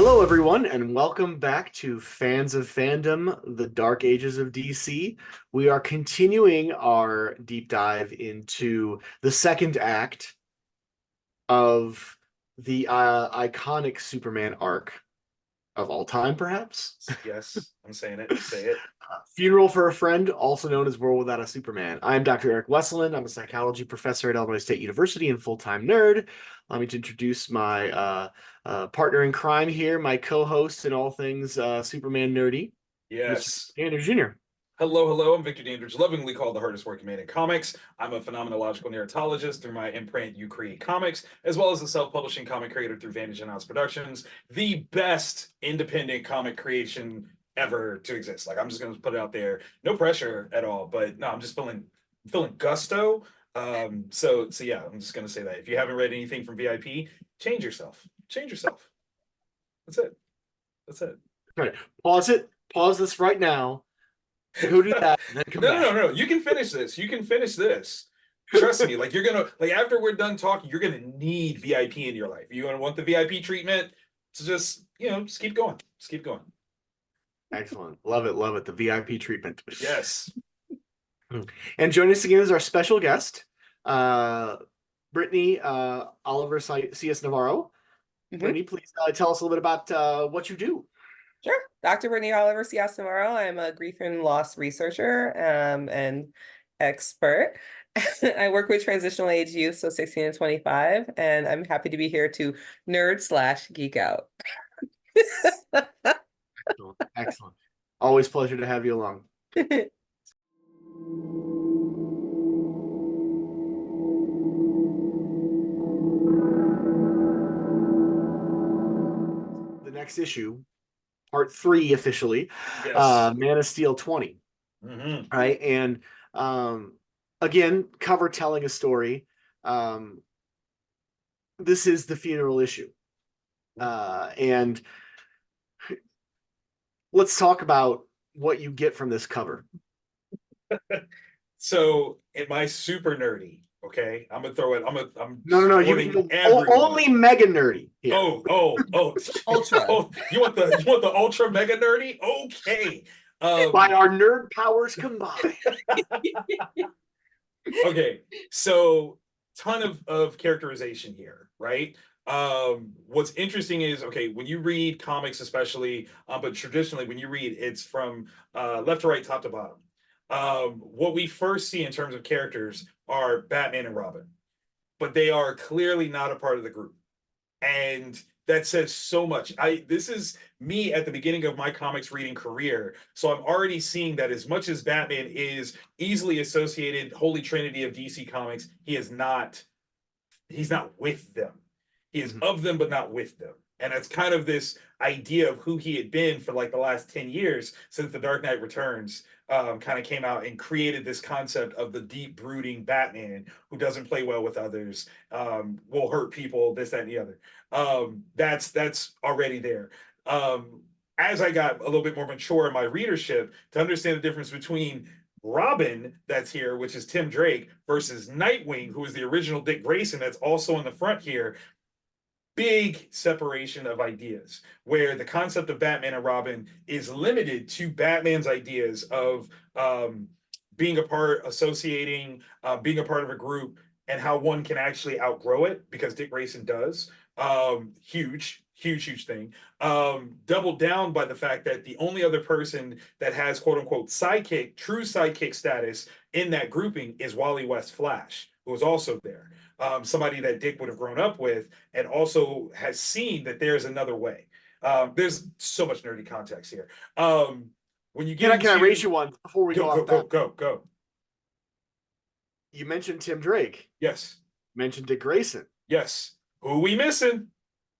Hello, everyone, and welcome back to Fans of Fandom, The Dark Ages of DC. We are continuing our deep dive into the second act of the iconic Superman arc of all time, perhaps. Yes, I'm saying it. Say it. Funeral for a Friend, also known as World Without a Superman. I'm Dr. Eric Wesselmann. I'm a psychology professor at Illinois State University and full-time nerd. Allow me to introduce my partner in crime here, my co-host in all things Superman nerdy, Mr. Yes. Dandridge Jr. Hello. I'm Victor Dandridge, lovingly called the hardest working man in comics. I'm a phenomenological narratologist through my imprint, You Create Comics, as well as a self-publishing comic creator through Vantage and House Productions, the best independent comic creation ever to exist. Like, I'm just gonna put it out there, no pressure at all. But no, I'm just feeling gusto. So yeah, I'm just gonna say that if you haven't read anything from VIP, change yourself. Change yourself. That's it. That's it. Right. Pause it. Pause this right now. Go do that, and then come back. No. You can finish this. You can finish this. Trust me. Like, you're gonna, like, after we're done talking, you're gonna need VIP in your life. You're gonna want the VIP treatment. So just keep going. Just keep going. Excellent. Love it. Love it. The VIP treatment. Yes. And joining us again is our special guest, Brittani Oliver Sillas Navarro. Brittani, please tell us a little bit about what you do. Sure. Dr. Brittani Oliver Sillas Navarro. I'm a grief and loss researcher and expert. I work with transitional age youth, so 16 and 25, and I'm happy to be here to nerd/geek out. Excellent. Always pleasure to have you along. The next issue, part 3 officially, Yes. Man of Steel 20. Right? And again, cover telling a story. This is the funeral issue. And let's talk about what you get from this cover. So, am I super nerdy? Okay, I'm gonna throw it. No. You only mega nerdy. Here. Oh, ultra. Oh, you want the ultra mega nerdy? Okay. By our nerd powers combined. Okay, so ton of characterization here, right? What's interesting is, okay, when you read comics, especially, but traditionally when you read, it's from left to right, top to bottom. What we first see in terms of characters are Batman and Robin, but they are clearly not a part of the group. And that says so much. This is me at the beginning of my comics reading career. So I'm already seeing that as much as Batman is easily associated, Holy Trinity of DC Comics, he's not with them. He is of them, but not with them. And it's kind of this idea of who he had been for like the last 10 years since The Dark Knight Returns kind of came out and created this concept of the deep brooding Batman who doesn't play well with others, will hurt people, this, that, and the other. That's already there. As I got a little bit more mature in my readership to understand the difference between Robin that's here, which is Tim Drake, versus Nightwing, who is the original Dick Grayson that's also in the front here. Big separation of ideas where the concept of Batman and Robin is limited to Batman's ideas of being a part, associating, being a part of a group, and how one can actually outgrow it, because Dick Grayson does. Huge thing. Doubled down by the fact that the only other person that has quote unquote sidekick, true sidekick status in that grouping is Wally West Flash, who is also there. Somebody that Dick would have grown up with and also has seen that there's another way. There's so much nerdy context here. When you get can I raise you one before we go off that? Go. You mentioned Tim Drake. Yes. You mentioned Dick Grayson. Yes. Who we missing?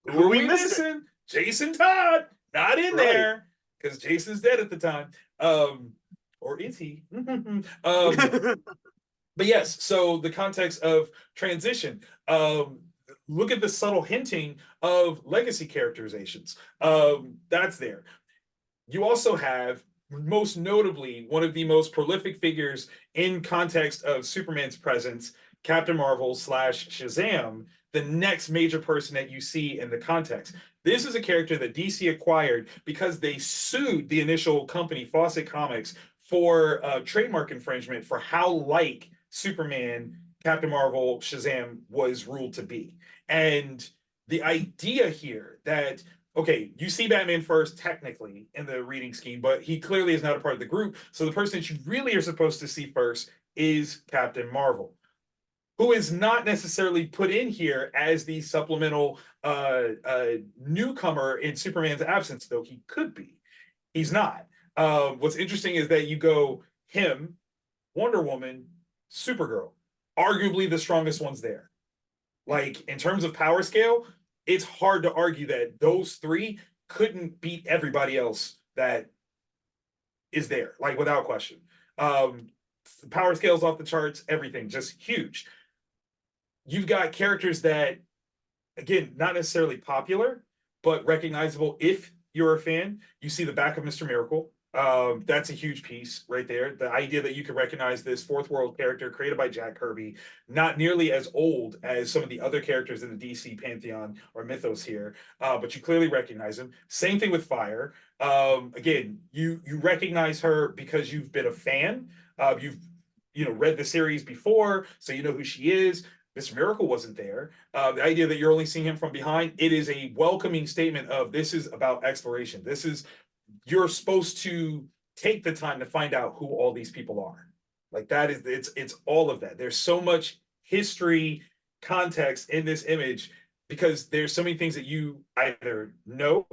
Who are we missing? Jason Todd, not in there, because Jason's dead at the time. Or is he? But yes, so the context of transition. Look at the subtle hinting of legacy characterizations. That's there. You also have, most notably, one of the most prolific figures in context of Superman's presence, Captain Marvel / Shazam, the next major person that you see in the context. This is a character that DC acquired because they sued the initial company, Fawcett Comics, for trademark infringement for how like Superman, Captain Marvel, Shazam was ruled to be. And the idea here that, okay, you see Batman first technically in the reading scheme, but he clearly is not a part of the group. So the person that you really are supposed to see first is Captain Marvel, who is not necessarily put in here as the supplemental newcomer in Superman's absence, though he could be. He's not. What's interesting is that you go him, Wonder Woman, Supergirl, arguably the strongest ones there. Like, in terms of power scale, it's hard to argue that those three couldn't beat everybody else that is there, like, without question. Power scales off the charts, everything, just huge. You've got characters that, again, not necessarily popular, but recognizable if you're a fan. You see the back of Mr. Miracle. That's a huge piece right there. The idea that you can recognize this fourth world character created by Jack Kirby, not nearly as old as some of the other characters in the DC pantheon or mythos here, but you clearly recognize him. Same thing with Fire. Again, you recognize her because you've been a fan. You've read the series before, so you know who she is. Mr. Miracle wasn't there. The idea that you're only seeing him from behind, it is a welcoming statement of this is about exploration. This is, you're supposed to take the time to find out who all these people are. Like, that is, it's all of that. There's so much history, context in this image because there's so many things that you either know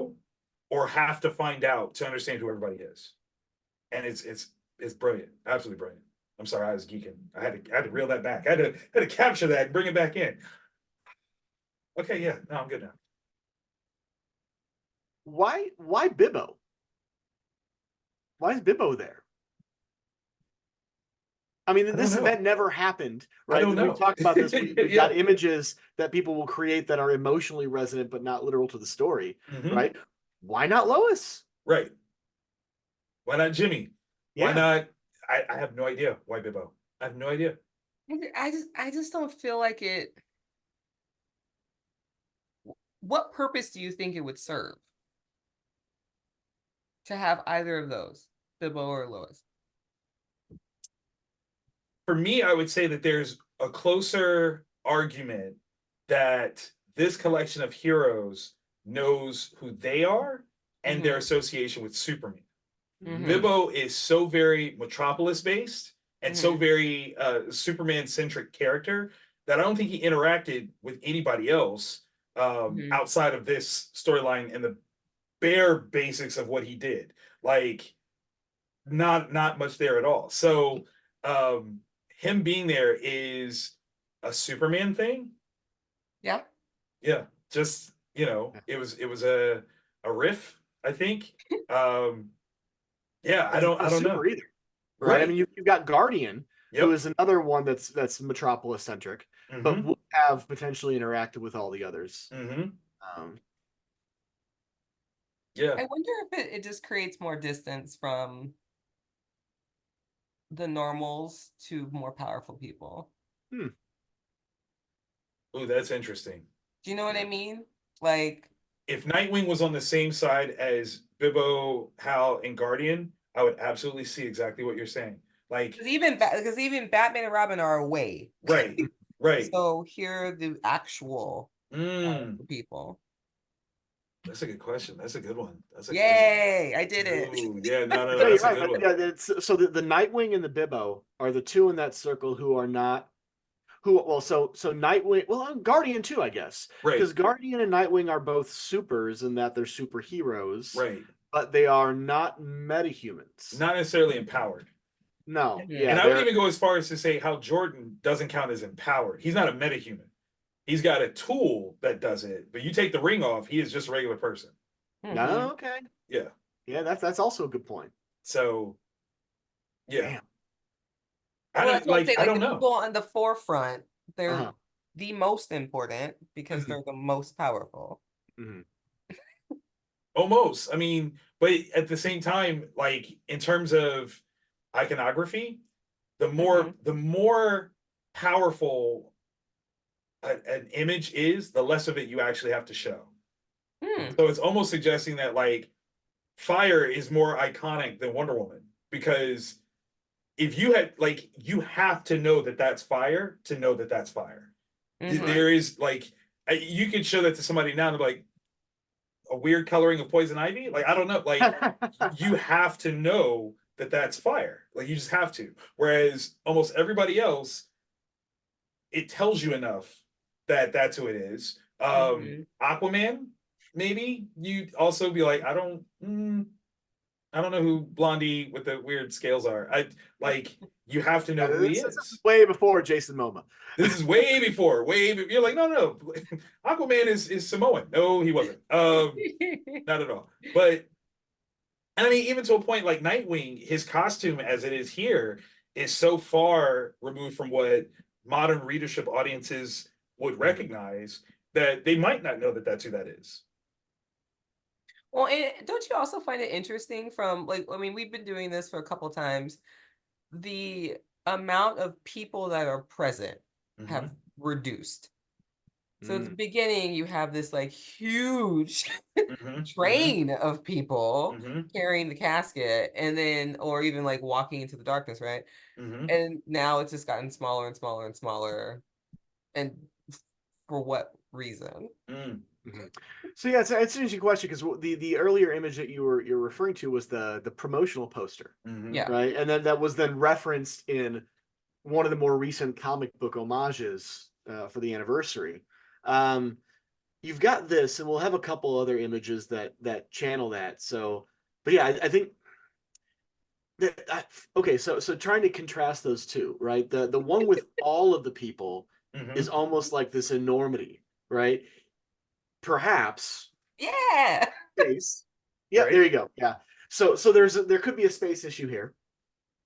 or have to find out to understand who everybody is. And it's brilliant, absolutely brilliant. I'm sorry, I was geeking. I had to reel that back. I had to capture that and bring it back in. Okay, yeah, no, I'm good now. Why Bibbo? Why is Bibbo there? I mean, this event never happened, right? I don't know. We talked about this. We've Yeah. got images that people will create that are emotionally resonant but not literal to the story, right? Why not Lois? Right. Why not Jimmy? Why Yeah. not? I have no idea why Bibbo. I have no idea. I just don't feel like it. What purpose do you think it would serve to have either of those, Bibbo or Lois? For me, I would say that there's a closer argument that this collection of heroes knows who they are and their association with Superman. Bibbo is so very Metropolis based and so very Superman centric character that I don't think he interacted with anybody else outside of this storyline and the bare basics of what he did. Like, not much there at all. So him being there is a Superman thing. Yeah. Yeah. Just, it was a riff, I think. Yeah, I don't know either. Right? I mean, you've got Guardian, who is another one that's Metropolis centric, but would have potentially interacted with all the others. Yeah. I wonder if it just creates more distance from the normals to more powerful people. Oh, that's interesting. Do you know what I mean? Like, if Nightwing was on the same side as Bibbo, Hal, and Guardian, I would absolutely see exactly what you're saying. Like, because even Batman and Robin are away. Right. So here are the actual people. That's a good question. That's a good one. That's a Yay! I did it. Ooh, yeah, no, that's a good one. Yeah, so the Nightwing and the Bibbo are the two in that circle who are not. So Nightwing, Guardian too, I guess. Right. Because Guardian and Nightwing are both supers in that they're superheroes. Right. But they are not metahumans. Not necessarily empowered. No. Yeah. And I would even go as far as to say Hal Jordan doesn't count as empowered. He's not a metahuman. He's got a tool that does it, but you take the ring off, he is just a regular person. No, okay. Yeah. Yeah, that's also a good point. So, yeah. Damn. I don't know. The people on the forefront, they're the most important because they're the most powerful. Almost. I mean, but at the same time, like, in terms of iconography, the more powerful an image is, the less of it you actually have to show. Hmm. So it's almost suggesting that like fire is more iconic than Wonder Woman, because if you had like, you have to know that that's fire to know that that's fire. Mhm. There is like, you could show that to somebody now and be like, a weird coloring of poison ivy. Like I don't know. Like you have to know that that's fire. Like you just have to. Whereas almost everybody else, it tells you enough that that's who it is. Mhm. Aquaman, maybe you'd also be like, I don't know who Blondie with the weird scales are. I like, you have to know who he This is is. way before Jason Momoa. This is way before, you're like, no. Aquaman is Samoan. No, he wasn't. Not at all. But I mean, even to a point like Nightwing, his costume as it is here is so far removed from what modern readership audiences would recognize that they might not know that that's who that is. Well, and don't you also find it interesting from like, I mean, we've been doing this for a couple times. The amount of people that are present have reduced. So at the beginning, you have this like huge train of people carrying the casket, and then, or even like walking into the darkness, right? And now it's just gotten smaller and smaller and smaller. And for what reason? So yeah, it's an interesting question because the earlier image that you're referring to was the promotional poster, Yeah. right? And then that was then referenced in one of the more recent comic book homages for the anniversary. You've got this, and we'll have a couple other images that channel that. So, but yeah, I think that okay. So trying to contrast those two, right? The one with all of the people is almost like this enormity, right? Perhaps Yeah. space. Yeah, Right. there you go. Yeah. So there could be a space issue here,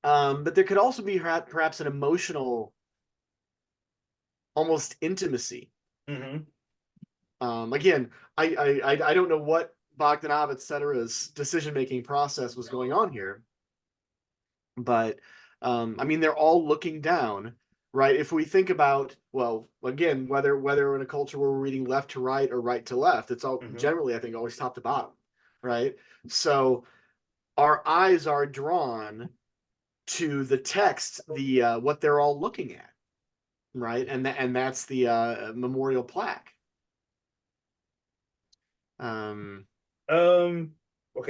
but there could also be perhaps an emotional, almost intimacy. Again, I don't know what Bogdanov, et cetera's decision making process was going on here, but I mean they're all looking down, right? If we think about, well, again, whether in a culture where we're reading left to right or right to left, it's all generally I think always top to bottom, right? So our eyes are drawn to the text, the what they're all looking at, right? And that's the memorial plaque. Okay,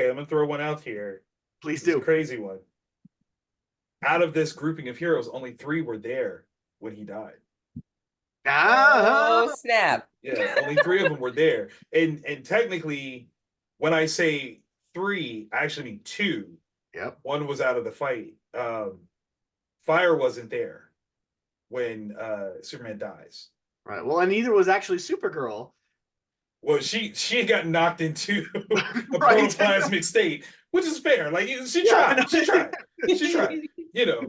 I'm gonna throw one out here. Please It's a do. crazy one. Out of this grouping of heroes, only 3 were there when he died. Oh, snap. Yeah, only 3 of them were there. And technically, when I say 3, I actually mean 2. Yep. One was out of the fight. Fire wasn't there when Superman dies. Right. Well, and neither was actually Supergirl. Well, she had gotten knocked into a Right. protoplasmic state, which is fair. Like she Yeah, tried, she tried, she tried. You know,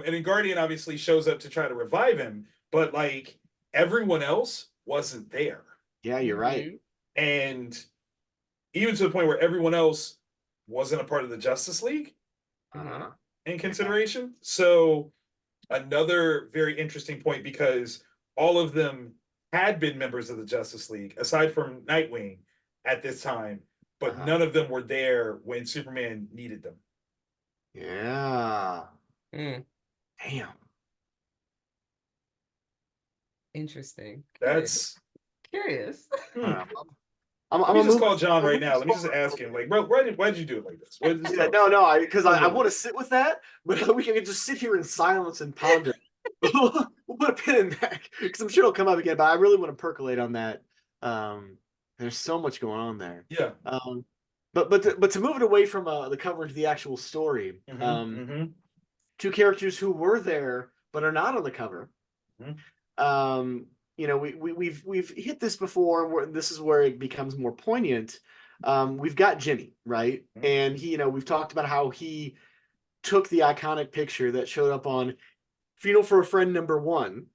and then Guardian obviously shows up to try to revive him, but like everyone else wasn't there. Yeah, you're right. And even to the point where everyone else wasn't a part of the Justice League in consideration. So another very interesting point, because all of them had been members of the Justice League, aside from Nightwing at this time, but none of them were there when Superman needed them. Yeah. Mm, Damn. interesting. That's Curious. I'm Let me gonna just move call us- John I'm right gonna now. move Let me us just ask forward. him, like, bro, why'd you do it like this? Yeah, no, because I want to sit with that, but we can just sit here in silence and ponder. We'll put a pin in that because I'm sure it'll come up again. But I really want to percolate on that. There's so much going on there. Yeah. But to move it away from the cover to the actual story, two characters who were there but are not on the cover. You know, we've hit this before. Where this is where it becomes more poignant. We've got Jimmy, right? And he, you know, we've talked about how he took the iconic picture that showed up on Funeral for a Friend #1.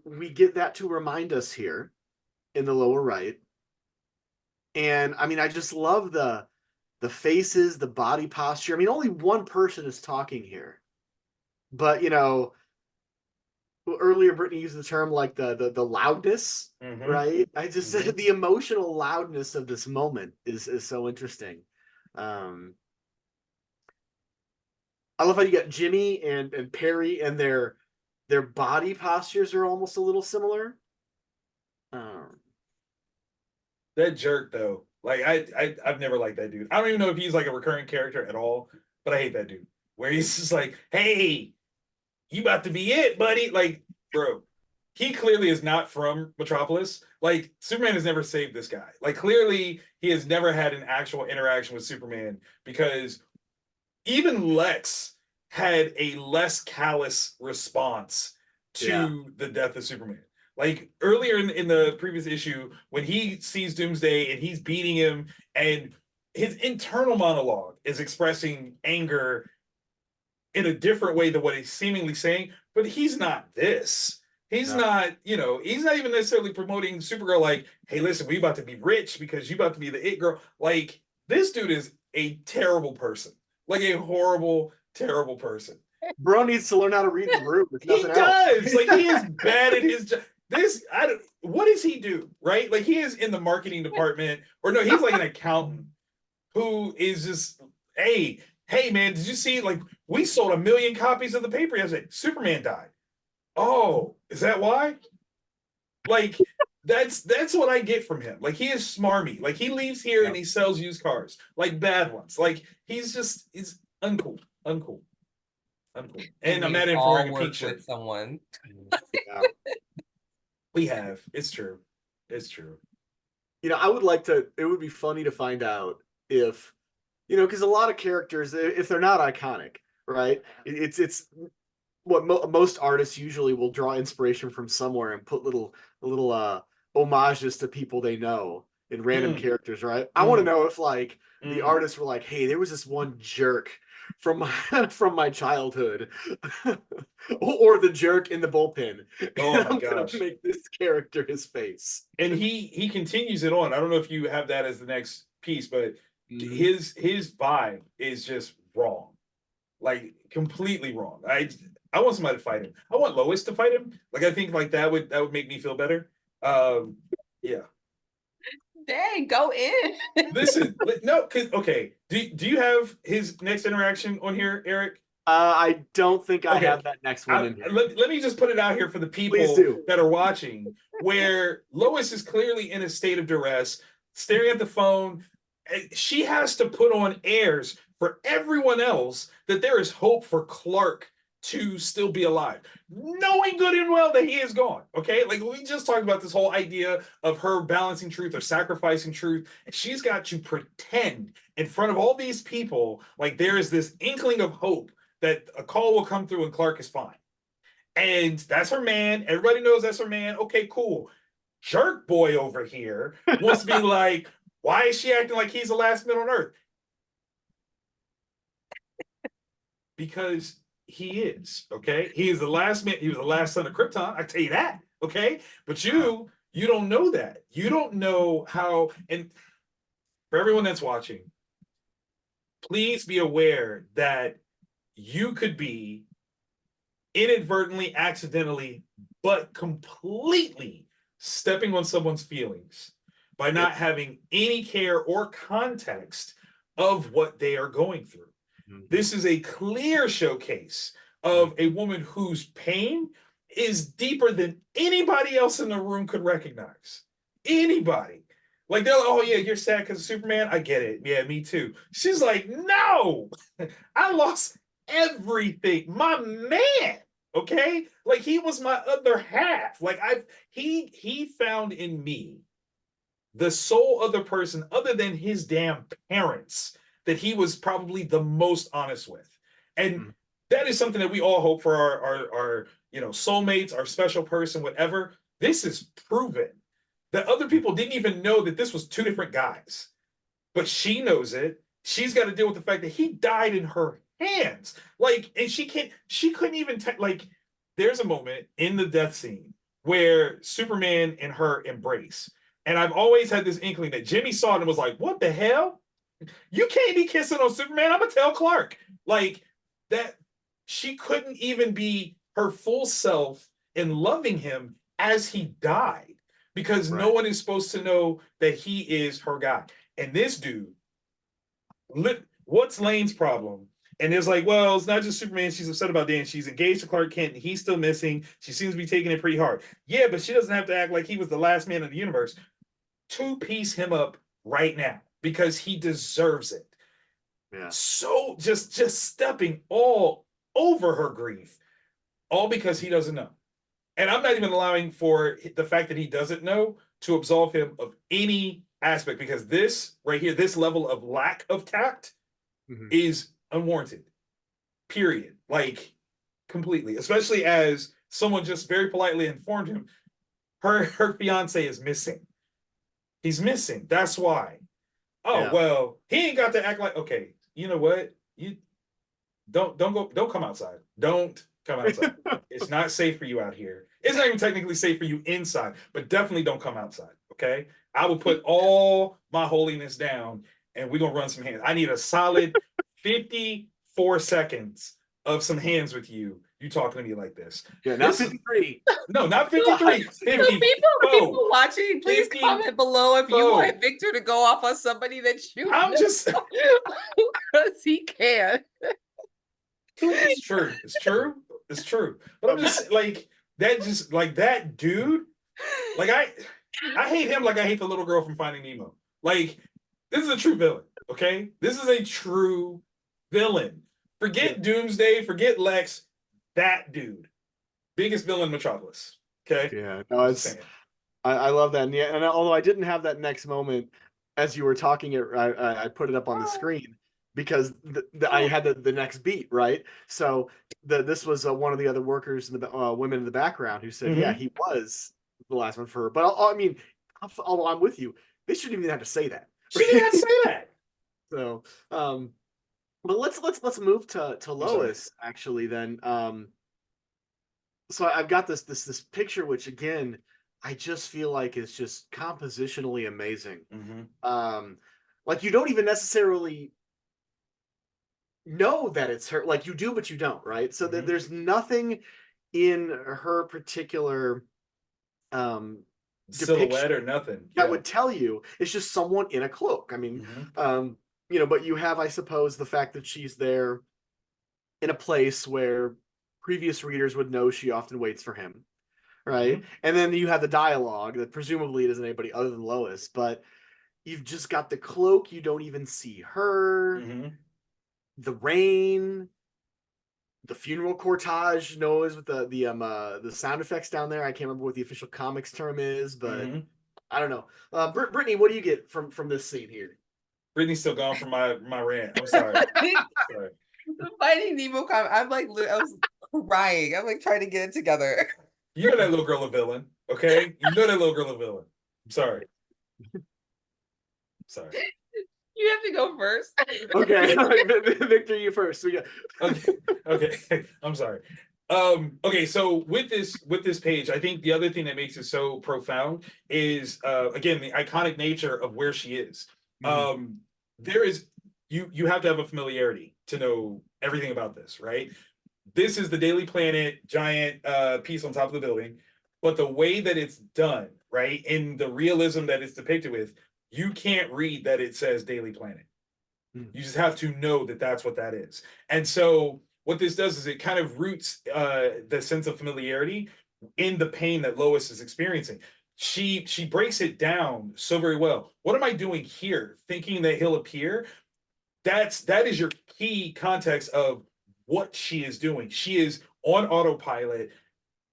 We get that to remind us here in the lower right. And I mean, I just love the faces, the body posture. I mean, only one person is talking here, but you know, earlier Brittany used the term like the loudness, Mhm. right? I just Mhm. the emotional loudness of this moment is so interesting. I love how you got Jimmy and Perry, and their body postures are almost a little similar. That jerk though, like I've never liked that dude. I don't even know if he's like a recurring character at all, but I hate that dude. Where he's just like, "Hey, you about to be it, buddy?" Like, bro, he clearly is not from Metropolis. Like, Superman has never saved this guy. Like, clearly he has never had an actual interaction with Superman, because even Lex had a less callous response to the death of Superman. Like earlier in the previous issue, when he sees Doomsday and he's beating him, and his internal monologue is expressing anger in a different way than what he's seemingly saying, but he's not this. He's not, he's not even necessarily promoting Supergirl like, hey, listen, we about to be rich because you about to be the it girl. Like, this dude is a terrible person. Like a horrible, terrible person. Bro needs to learn how to read the room. If He nothing does. else. Like, he is bad at his job. What does he do? Right? Like, he is in the marketing department, or no, he's like an accountant who is just, hey, man, did you see, like, we sold 1 million copies of the paper yesterday. Superman died. Oh, is that why? Like, that's what I get from him. Like, he is smarmy. Like, he leaves here and he sells used cars, like bad ones. Like, he's uncool. And I'm mad at him for wearing a pink shirt. With someone. Yeah. We have. It's true. It's true. I would like to. It would be funny to find out if, because a lot of characters, if they're not iconic, right? It's what most artists usually will draw inspiration from somewhere and put little homages to people they know in random characters, right? I want to know if like the artists were like, hey, there was this one jerk from my childhood, or the jerk in the bullpen. Oh my I'm gosh! gonna make this character his face. And he continues it on. I don't know if you have that as the next piece, but his vibe is just wrong, like completely wrong. I want somebody to fight him. I want Lois to fight him. Like, I think like that would make me feel better. Yeah. Dang, go in. Listen, no, okay. Do you have his next interaction on here, Eric? I don't think I have that next one in here. Let me just put it out here for the people that are watching, where Lois is clearly in a state of duress, staring at the phone. She has to put on airs for everyone else that there is hope for Clark to still be alive, knowing good and well that he is gone. Okay, like, we just talked about this whole idea of her balancing truth or sacrificing truth, and she's got to pretend in front of all these people like there is this inkling of hope that a call will come through and Clark is fine. And that's her man. Everybody knows that's her man. Okay, cool. Jerk boy over here wants to be like, why is she acting like he's the last man on Earth? Because he is, okay? He is the last man. He was the last son of Krypton. I tell you that, okay? But you don't know that. You don't know how. And for everyone that's watching, please be aware that you could be inadvertently, accidentally, but completely stepping on someone's feelings by not having any care or context of what they are going through. This is a clear showcase of a woman whose pain is deeper than anybody else in the room could recognize. Anybody. Like, they're like, oh yeah, you're sad because of Superman? I get it. Yeah, me too. She's like, no, I lost everything. My man. Okay? Like, he was my other half. Like, he found in me the sole other person other than his damn parents that he was probably the most honest with. And that is something that we all hope for our soulmates, our special person, whatever. This is proven that other people didn't even know that this was two different guys. But she knows it. She's got to deal with the fact that he died in her hands. Like, and she couldn't even, like, there's a moment in the death scene where Superman and her embrace. And I've always had this inkling that Jimmy saw it and was like, what the hell? You can't be kissing on Superman. I'm going to tell Clark. Like, that she couldn't even be her full self and loving him as he died, because no Right. one is supposed to know that he is her guy. And this dude, what's Lane's problem? And it's like, well, it's not just Superman. She's upset about Dan. She's engaged to Clark Kent. And he's still missing. She seems to be taking it pretty hard. Yeah, but she doesn't have to act like he was the last man in the universe. Two-piece him up right now because he deserves it. Yeah. So just stepping all over her grief, all because he doesn't know. And I'm not even allowing for the fact that he doesn't know to absolve him of any aspect, because this right here, this level of lack of tact is unwarranted. Period. Like, completely. Especially as someone just very politely informed him, her fiance is missing. He's missing. That's why. Oh, Yeah. well, he ain't got to act like, okay, you know what? You don't come outside. Don't come outside. It's not safe for you out here. It's not even technically safe for you inside, but definitely don't come outside. Okay. I will put all my holiness down and we're gonna run some hands. I need a solid 54 seconds of some hands with you. You talking to me like this. Yeah, not 53. No, not 53. So 50. people watching, please 50. comment below if you Whoa. want Victor to go off on somebody that you I'm know, just because he can. it's true. It's true. It's true. But I'm just like that dude. Like I hate him like I hate the little girl from Finding Nemo. Like, this is a true villain, okay? This is a true villain. Forget Doomsday, forget Lex, that dude. Biggest villain in Metropolis. Okay? Yeah, no, it's I love that. And although I didn't have that next moment as you were talking it, I put it up on the screen because I had the next beat, right? So this was one of the other workers in the women in the background who said, yeah, he was the last one for her. But I mean, although I'm with you, they shouldn't even have to say that. She didn't have to say that. So, but let's move to Lois actually then. So I've got this picture, which again, I just feel like is just compositionally amazing. Like you don't even necessarily know that it's her. Like you do, but you don't, right? So there's nothing in her particular silhouette or nothing that would tell you. It's just someone in a cloak. I mean, you know, but you have, I suppose, the fact that she's there in a place where previous readers would know she often waits for him, right? And then you have the dialogue that presumably it isn't anybody other than Lois, but you've just got the cloak. You don't even see her. The rain, the funeral cortege knows with the sound effects down there. I can't remember what the official comics term is, but I don't know. Brittany, what do you get from this scene here? Brittany's still gone from my rant. I'm sorry. Sorry. The Finding Nemo comment, I'm like, I was crying. I'm like trying to get it together. You know that little girl a villain, okay? You know that little girl a villain. I'm sorry. Sorry. You have to go first. Okay, Victor, you first. Okay. I'm sorry. Okay, so with this page, I think the other thing that makes it so profound is again the iconic nature of where she is. There is you have to have a familiarity to know everything about this, right? This is the Daily Planet giant piece on top of the building, but the way that it's done, right, in the realism that it's depicted with, you can't read that it says Daily Planet. You just have to know that that's what that is. And so what this does is it kind of roots the sense of familiarity in the pain that Lois is experiencing. She breaks it down so very well. What am I doing here? Thinking that he'll appear? That is your key context of what she is doing. She is on autopilot,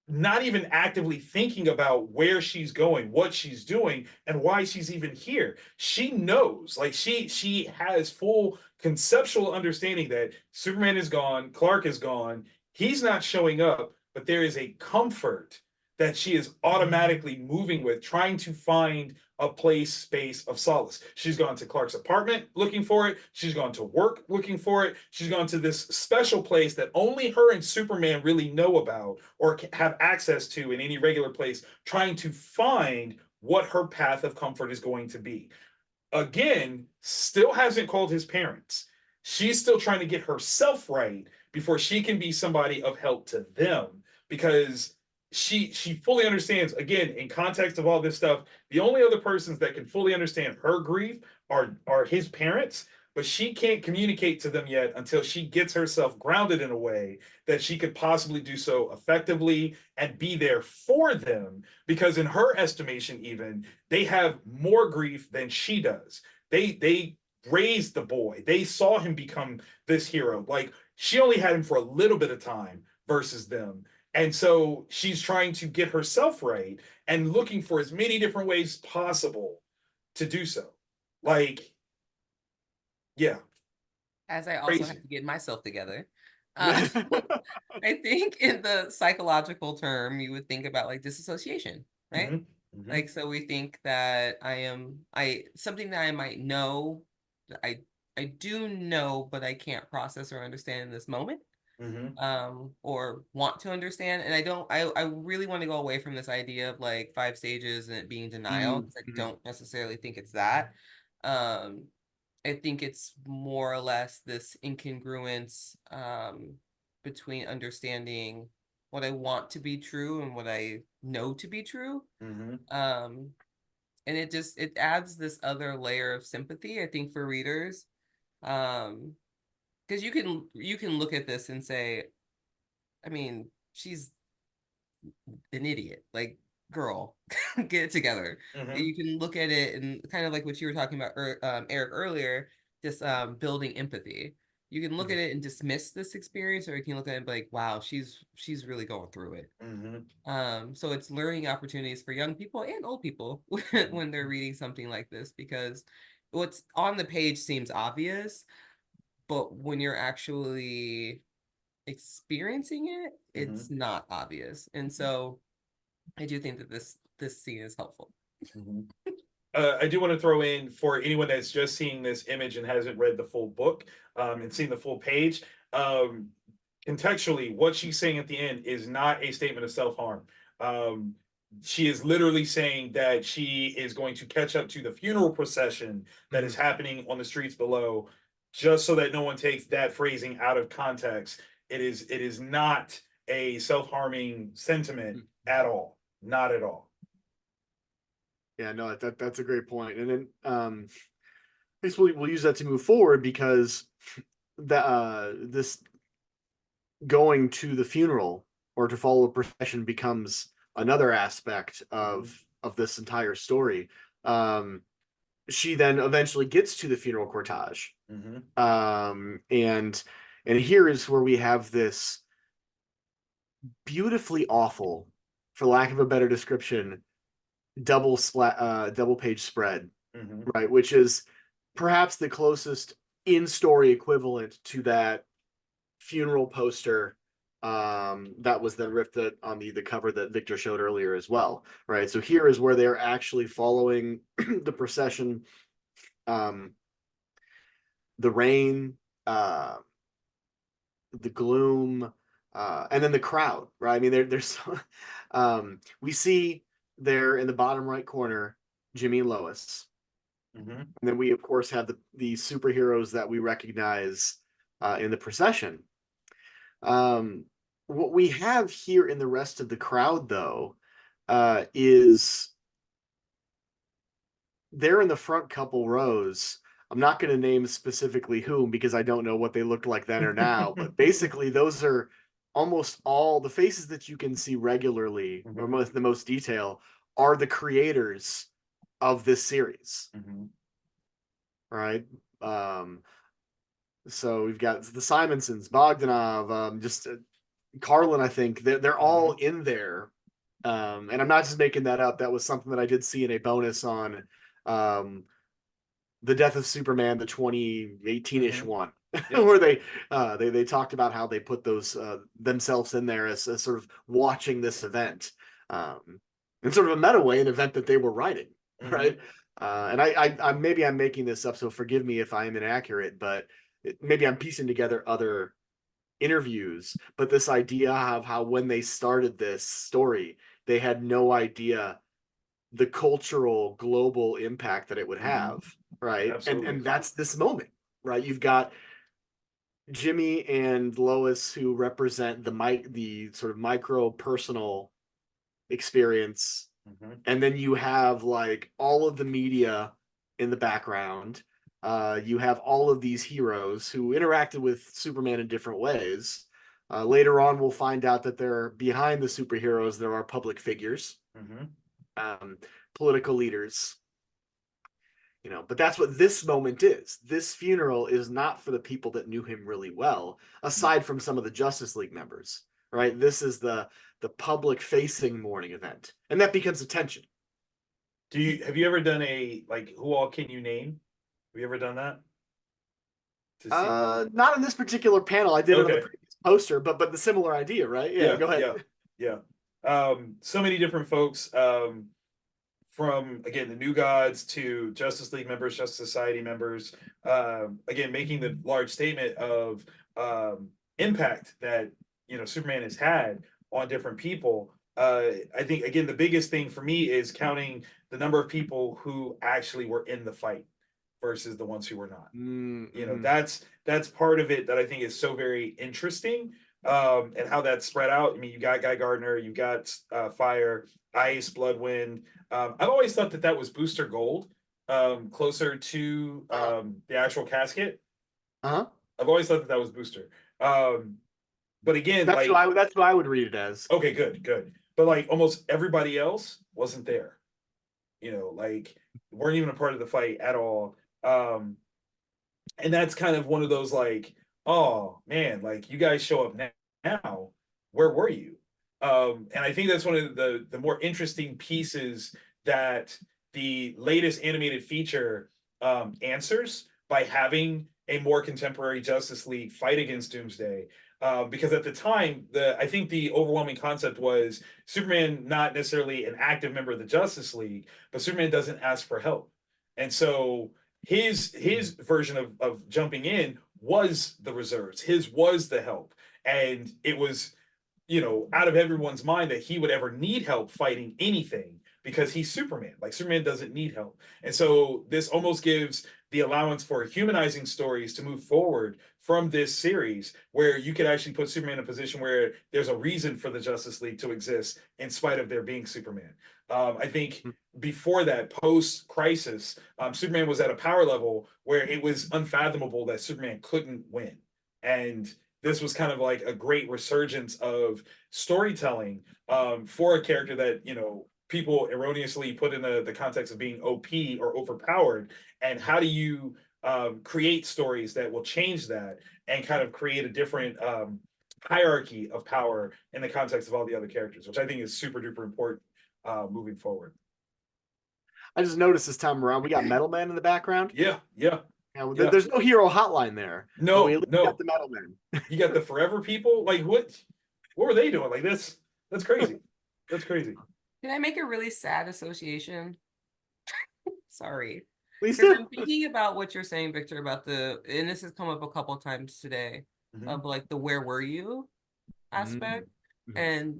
not even actively thinking about where she's going, what she's doing, and why she's even here. She knows, like she has full conceptual understanding that Superman is gone, Clark is gone, he's not showing up, but there is a comfort that she is automatically moving with, trying to find a space of solace. She's gone to Clark's apartment looking for it. She's gone to work looking for it. She's gone to this special place that only her and Superman really know about or have access to in any regular place, trying to find what her path of comfort is going to be. Again, still hasn't called his parents. She's still trying to get herself right before she can be somebody of help to them, because she fully understands, again, in context of all this stuff, the only other persons that can fully understand her grief are his parents, but she can't communicate to them yet until she gets herself grounded in a way that she could possibly do so effectively and be there for them, because in her estimation, even, they have more grief than she does. They raised the boy, they saw him become this hero. Like, she only had him for a little bit of time versus them. And so she's trying to get herself right and looking for as many different ways possible to do so. Like, yeah, As I also have crazy. to get myself together. Uh, I think in the psychological term, you would think about like disassociation, right? Mhm, mhm, Like, so we think that something that I might know, that I do know, but I can't process or understand in this moment, mhm, or want to understand. And I really want to go away from this idea of like 5 stages and it being denial, Mhm, because I mhm. don't necessarily think it's that. Um, I think it's more or less this incongruence, between understanding what I want to be true and what I know to be true. mhm, Um, and it adds this other layer of sympathy, I think, for readers. Um, because you can look at this and say, I mean, she's an idiot. Like, girl, get it together. mhm, You can look at it and kind of like what you were talking about, Eric, earlier, just building empathy. You can look at it and dismiss this experience, or you can look at it and be like, wow, she's really going through it. mhm, So it's learning opportunities for young people and old people when they're reading something like this, because what's on the page seems obvious, but when you're actually experiencing it, it's mhm, not obvious. And so I do think that this scene is helpful. mhm. I do want to throw in, for anyone that's just seeing this image and hasn't read the full book, and seen the full page, um, contextually, what she's saying at the end is not a statement of self-harm. Um, she is literally saying that she is going to catch up to the funeral procession that is Mhm. happening on the streets below, just so that no one takes that phrasing out of context. It is not a self-harming sentiment at all. Not at all. Yeah, no, that's a great point. And then I guess we'll use that to move forward, because this going to the funeral or to follow a procession becomes another aspect Mhm, of this entire story. Um, she then eventually gets to the funeral cortege, mhm, and here is where we have this beautifully awful, for lack of a better description, double page spread, mhm, right? Which is perhaps the closest in story equivalent to that funeral poster that was then ripped on the cover that Victor showed earlier as well, right? So here is where they're actually following the procession, um, the rain, uh, the gloom, and then the crowd, right? I mean, there's we see there in the bottom right corner Jimmy and Lois, mhm, and then we of course have the superheroes that we recognize in the procession. Um, what we have here in the rest of the crowd, though, is they're in the front couple rows. I'm not going to name specifically whom, because I don't know what they looked like then or now, but basically those are almost all the faces that you can see regularly, or mhm, most the most detail, are the creators of this series, mhm, right? So we've got the Simonsons, Bogdanov, just Carlin. I think they're all mhm. in there, and I'm not just making that up. That was something that I did see in a bonus on um, the Death of Superman, the 2018-ish Mhm. one, Yep. where they talked about how they put those themselves in there as sort of watching this event, in sort of a meta way, an event that they were writing, right? Mhm. And I maybe I'm making this up, so forgive me if I am inaccurate, but maybe I'm piecing together other interviews. But this idea of how when they started this story, they had no idea the cultural global impact that it would Mhm. have, right? Absolutely. And that's this moment, right? You've got Jimmy and Lois, who represent the sort of micro personal experience, and then you have like all of the media in the background. You have all of these heroes who interacted with Superman in different ways. Later on, we'll find out that they're behind the superheroes. There are public figures, political leaders, but that's what this moment is. This funeral is not for the people that knew him really well, aside from some of the Justice League members, right? This is the public facing mourning event, and that becomes attention. Have you ever done a, like, who all can you name? Have you ever done that? Not in this particular panel. I did it on the previous poster, but the similar idea, right? Yeah, go ahead. Yeah. So many different folks, from, again, the New Gods to Justice League members, Justice Society members, again, making the large statement of impact that, Superman has had on different people. I think, again, the biggest thing for me is counting the number of people who actually were in the fight versus the ones who were not. That's part of it that I think is so very interesting, and how that's spread out. I mean, you got Guy Gardner, you got Fire, Ice, Blood, Wind. I've always thought that was Booster Gold, closer to the actual casket. I've always thought that was Booster. But again, that's what I would read it as. Okay, good. But like almost everybody else wasn't there. Like weren't even a part of the fight at all. And that's kind of one of those like, oh man, like you guys show up now, where were you? And I think that's one of the more interesting pieces that the latest animated feature answers by having a more contemporary Justice League fight against Doomsday. Because at the time, I think the overwhelming concept was Superman not necessarily an active member of the Justice League, but Superman doesn't ask for help. And so his version of jumping in was the reserves. His was the help. And it was, out of everyone's mind that he would ever need help fighting anything because he's Superman. Like Superman doesn't need help. And so this almost gives the allowance for humanizing stories to move forward from this series, where you could actually put Superman in a position where there's a reason for the Justice League to exist in spite of there being Superman. I think before that, post-Crisis, Superman was at a power level where it was unfathomable that Superman couldn't win. And this was kind of like a great resurgence of storytelling for a character that, people erroneously put in the context of being OP or overpowered. And how do you create stories that will change that and kind of create a different hierarchy of power in the context of all the other characters, which I think is super duper important moving forward. I just noticed this time around we got Metal Man in the background. Yeah. There's no hero hotline there. No, we got the Metal Man. You got the Forever People. Like what were they doing? Like this? That's crazy. That's crazy. Can I make a really sad association? Sorry. Please Because do. I'm thinking about what you're saying, Victor, about and this has come up a couple of times today, of like the where were you aspect. And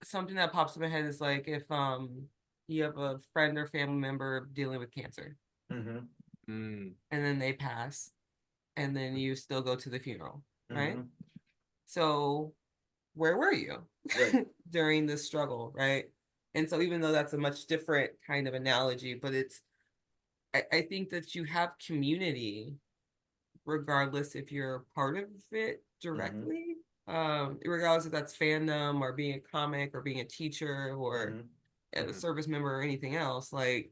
something that pops in my head is like if you have a friend or family member dealing with cancer, and then they pass, and then you still go to the funeral, right? So where were you during this struggle, right? And so even though that's a much different kind of analogy, but I think that you have community regardless if you're part of it directly, regardless if that's fandom or being a comic or being a teacher or a service member or anything else. Like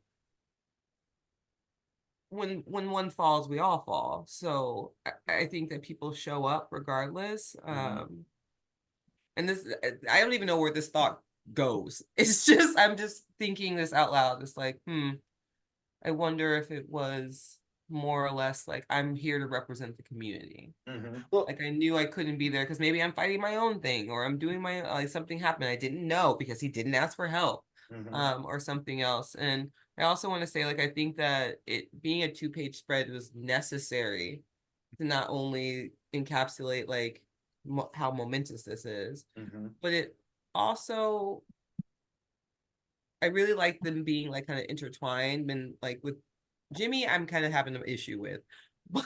when one falls, we all fall. So I think that people show up regardless. And this, I don't even know where this thought goes. It's just, I'm just thinking this out loud. It's like, I wonder if it was more or less like, I'm here to represent the community. Well, like I knew I couldn't be there because maybe I'm fighting my own thing, or I'm doing my, like something happened. I didn't know because he didn't ask for help, or something else. And I also want to say, like, I think that it being a 2-page spread was necessary to not only encapsulate like how momentous this is, but it also, I really like them being like kind of intertwined. And like with Jimmy, I'm kind of having an issue with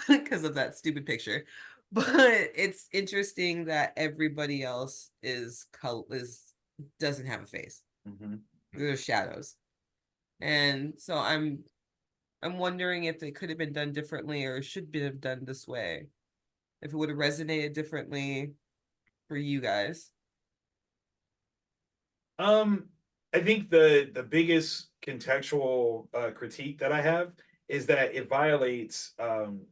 because of that stupid picture. But it's interesting that everybody else doesn't have a face. Mhm. There's shadows. And so I'm wondering if it could have been done differently or should be done this way. If it would have resonated differently for you guys. I think the biggest contextual critique that I have is that it violates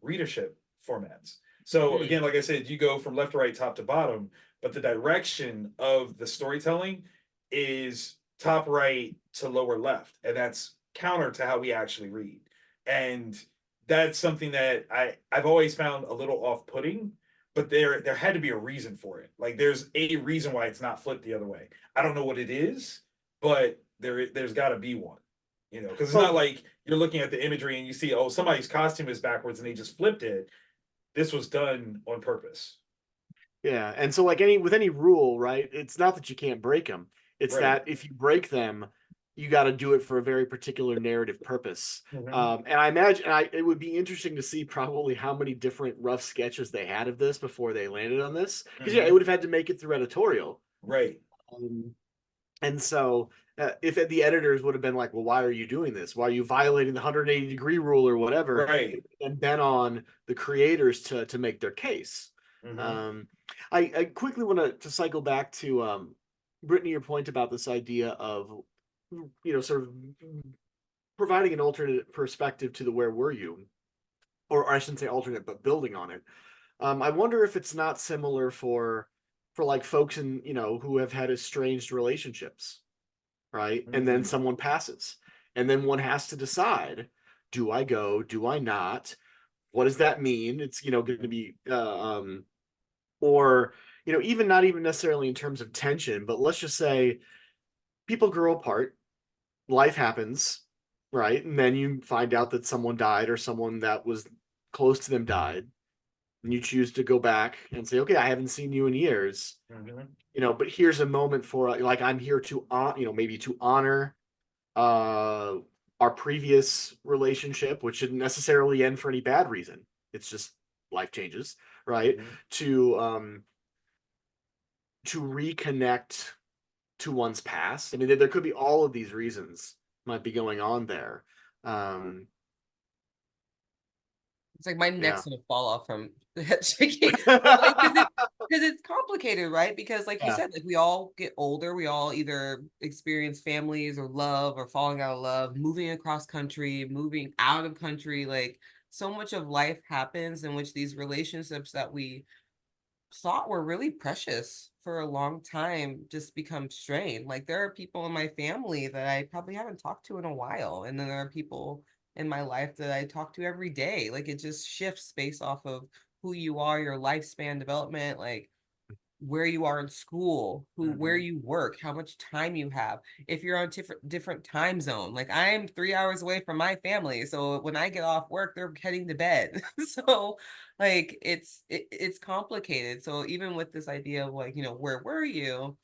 readership formats. So Mm. again, like I said, you go from left to right, top to bottom, but the direction of the storytelling is top right to lower left, and that's counter to how we actually read. And that's something that I've always found a little off-putting, but there had to be a reason for it. Like there's a reason why it's not flipped the other way. I don't know what it is, but there's got to be one, you know, because it's not Well, like you're looking at the imagery and you see, oh, somebody's costume is backwards and they just flipped it. This was done on purpose. yeah, and so like any rule, right? It's not that you can't break them. It's Right. that if you break them, you got to do it for a very particular narrative purpose. Mhm. And I imagine it would be interesting to see probably how many different rough sketches they had of this before they landed on this. Because yeah, it Mhm. would have had to make it through editorial. Right. Um, and so if the editors would have been like, well, why are you doing this? Why are you violating the 180-degree rule or whatever? Right. And been on the creators to make their case. Mhm. Um, I quickly want to cycle back to Brittany, your point about this idea of sort of providing an alternate perspective to the where were you, or I shouldn't say alternate, but building on it. I wonder if it's not similar for like folks in who have had estranged relationships, right? And then Mhm. someone passes, and then one has to decide: do I go? Do I not? What does that mean? It's going to be or even not even necessarily in terms of tension, but let's just say people grow apart, life happens, right? And then you find out that someone died or someone that was close to them died, and you choose to go back and say, okay, I haven't seen you in years, Mhm. but here's a moment for like I'm here to maybe to honor uh our previous relationship, which shouldn't necessarily end for any bad reason. It's just life changes, right? Mhm. To reconnect to one's past. I mean, there could be all of these reasons might be going on there. Um, It's like my yeah. neck's gonna fall off from that shaking. But like, because it's complicated, right? Because like you Yeah. said, like we all get older, we all either experience families or love or falling out of love, moving across country, moving out of country. Like so much of life happens in which these relationships that we thought were really precious for a long time just become strained. Like there are people in my family that I probably haven't talked to in a while. And then there are people in my life that I talk to every day. Like it just shifts based off of who you are, your lifespan development, like where you are in school, where Mhm. you work, how much time you have. If you're on different time zone, like I'm 3 hours away from my family, so when I get off work, they're heading to bed. So, like it's complicated. So even with this idea of like where were you,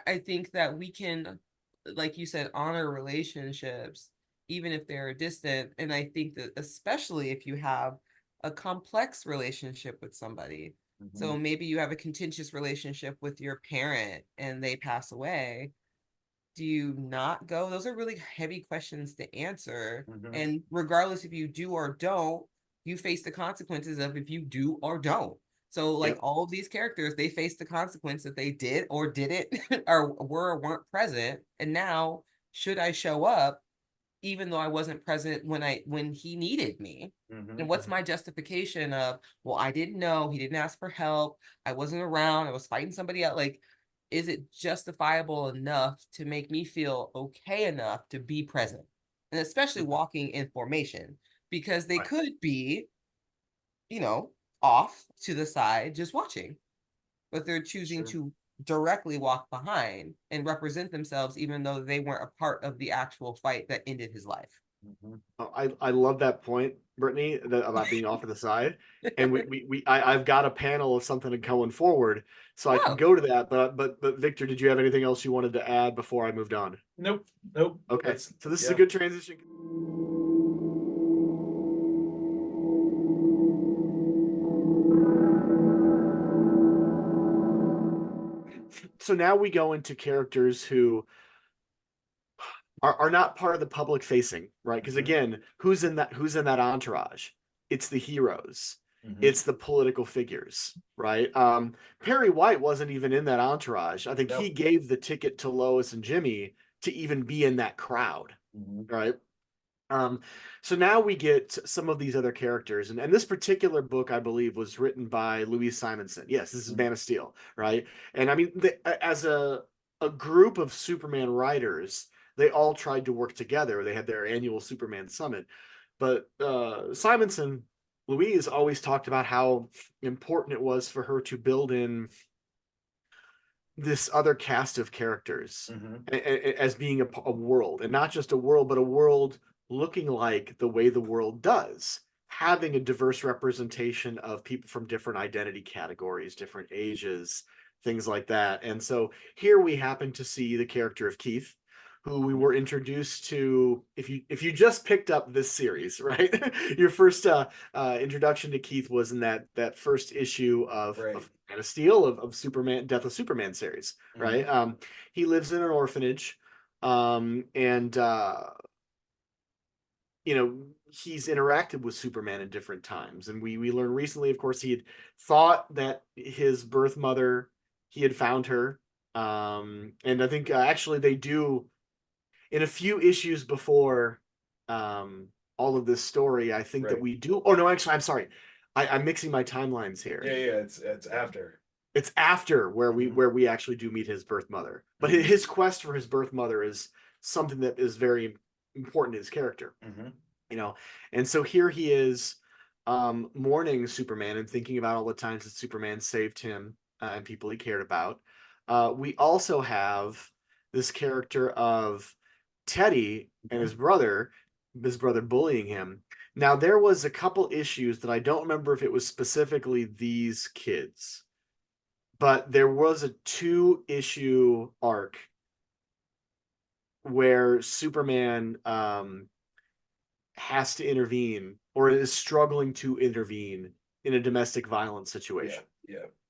I think that we can, like you said, honor relationships even if they're distant. And I think that especially if you have a complex relationship with somebody. So Mhm. maybe you have a contentious relationship with your parent and they pass away. Do you not go? Those are really heavy questions to answer. Mhm. And regardless if you do or don't, you face the consequences of if you do or don't. So, like Yep. all of these characters, they face the consequence that they did or didn't, or were or weren't present. And now, should I show up, even though I wasn't present when he needed me? And Mhm. what's my justification of, well, I didn't know, he didn't ask for help, I wasn't around, I was fighting somebody else. Like, is it justifiable enough to make me feel okay enough to be present? And especially Mhm. walking in formation, because they Right. could be, you know, off to the side just watching, but they're choosing Sure. to directly walk behind and represent themselves, even though they weren't a part of the actual fight that ended his life. Mhm. Oh, I love that point, Brittany, about being off to the side. And I've got a panel of something going forward, so I can Oh, go to that. But Victor, did you have anything else you wanted to add before I moved on? Nope. Nope. Okay, That's so this is a yeah. good transition. so now we go into characters who are not part of the public facing, right? Because again, who's in that entourage? It's the heroes. It's the political figures, right? Perry White wasn't even in that entourage. I think he gave the ticket to Lois and Jimmy to even be in that crowd, right? So now we get some of these other characters, and this particular book, I believe, was written by Louise Simonson. Yes, this is Man of Steel, right? And I mean, as a group of Superman writers, they all tried to work together. They had their annual Superman summit, but Simonson, Louise, always talked about how important it was for her to build in this other cast of characters as being a world, and not just a world, but a world looking like the way the world does, having a diverse representation of people from different identity categories, different ages, things like that. And so here we happen to see the character of Keith, who we were introduced to. If you just picked up this series, right, your first introduction to Keith was in that first issue of Man of Steel, of Superman, Death of Superman series, right? He lives in an orphanage, and he's interacted with Superman in different times. And we learned recently, of course, he had thought that his birth mother, he had found her. And I think actually they do, in a few issues before all of this story, I think that we do. Oh no, actually, I'm sorry. I'm mixing my timelines here. Yeah, it's after. It's after where we actually do meet his birth mother. But his quest for his birth mother is something that is very important to his character. And so here he is, mourning Superman and thinking about all the times that Superman saved him and people he cared about. We also have this character of Teddy and his brother bullying him. Now, there was a couple issues that I don't remember if it was specifically these kids, but there was a 2-issue arc where Superman has to intervene, or is struggling to intervene in a domestic violence situation.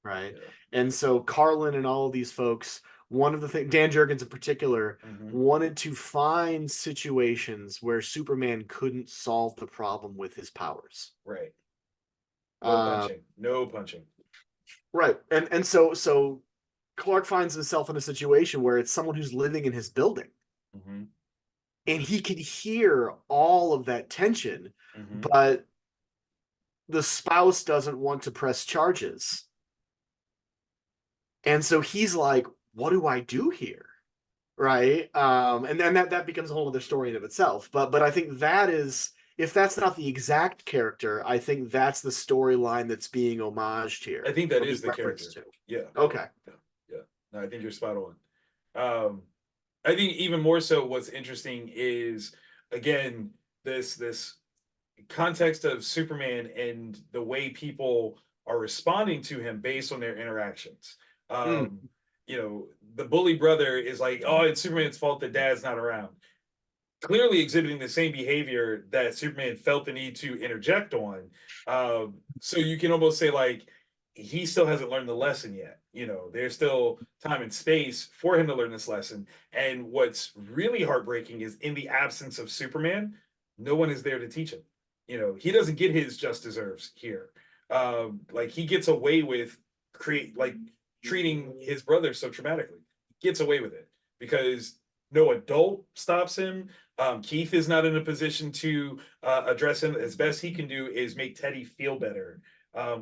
Right. And so Carlin and all of these folks, one of the things, Dan Jurgens in particular, wanted to find situations where Superman couldn't solve the problem with his powers. Right. No punching. Right. And so Clark finds himself in a situation where it's someone who's living in his building. And he could hear all of that tension, but the spouse doesn't want to press charges. And so he's like, what do I do here? Right. And then that becomes a whole other story in of itself. But I think that is, if that's not the exact character, I think that's the storyline that's being homaged here. I think that is the character. Yeah. Okay. Yeah. No, I think you're spot on. I think even more so what's interesting is, again, this context of Superman and the way people are responding to him based on their interactions. The bully brother is like, oh, it's Superman's fault that dad's not around. Clearly exhibiting the same behavior that Superman felt the need to interject on. So you can almost say, like, he still hasn't learned the lesson yet. There's still time and space for him to learn this lesson. And what's really heartbreaking is, in the absence of Superman, no one is there to teach him. He doesn't get his just deserves here. He gets away with treating his brother so traumatically. He gets away with it because no adult stops him. Keith is not in a position to address him. As best he can do is make Teddy feel better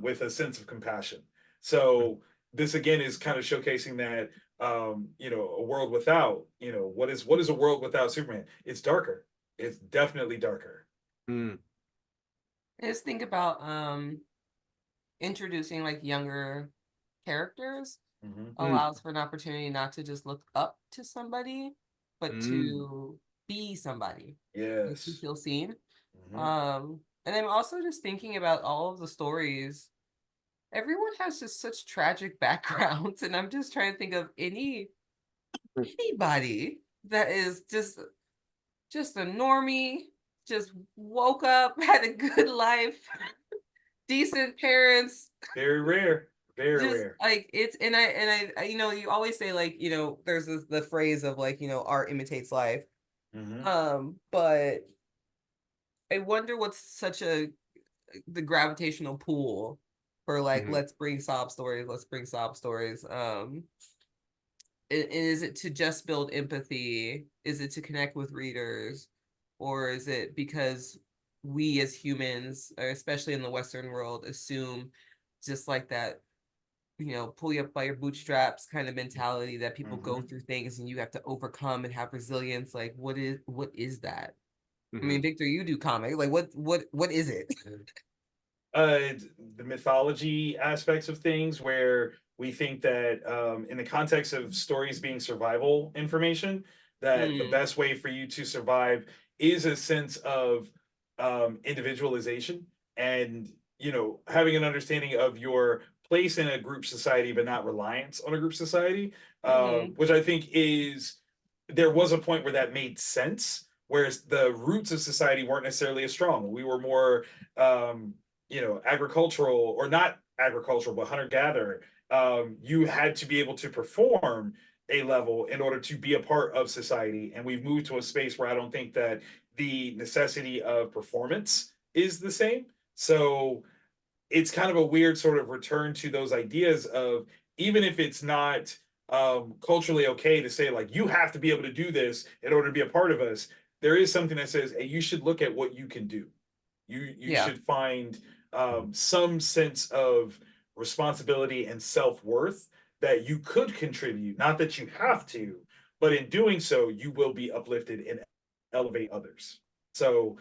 with a sense of compassion. So this again is kind of showcasing that a world without, what is a world without Superman? It's darker. It's definitely darker. I just think about introducing younger characters allows for an opportunity not to just look up to somebody, but to be somebody. Yes. To feel seen. And I'm also just thinking about all of the stories. Everyone has just such tragic backgrounds, and I'm just trying to think of anybody that is just a normie, just woke up, had a good life, decent parents. Very rare. Very just rare. like it's you know, you always say like, you know, there's the phrase of like, you know, art imitates life. But I wonder what's such the gravitational pull for like, Mhm. let's bring sob stories, let's bring sob stories. Is it to just build empathy? Is it to connect with readers? Or is it because we as humans, or especially in the Western world, assume just like that, you know, pull you up by your bootstraps kind of mentality that people go through things and you have to overcome and have resilience? Like, what is that? I mean, Victor, you do comic. Like, what is it? The mythology aspects of things, where we think that in the context of stories being survival information, that the best way for you to survive is a sense of individualization, and you know, having an understanding of your place in a group society but not reliance on a group society, which I think is, there was a point where that made sense, whereas the roots of society weren't necessarily as strong. We were more you know, agricultural, or not agricultural, but hunter gatherer. You had to be able to perform a level in order to be a part of society. And we've moved to a space where I don't think that the necessity of performance is the same. So it's kind of a weird sort of return to those ideas of, even if it's not culturally okay to say like you have to be able to do this in order to be a part of us, there is something that says, hey, you should look at what you can do. You Yeah. should find some sense of responsibility and self-worth that you could contribute, not that you have to, but in doing so you will be uplifted and elevate others. So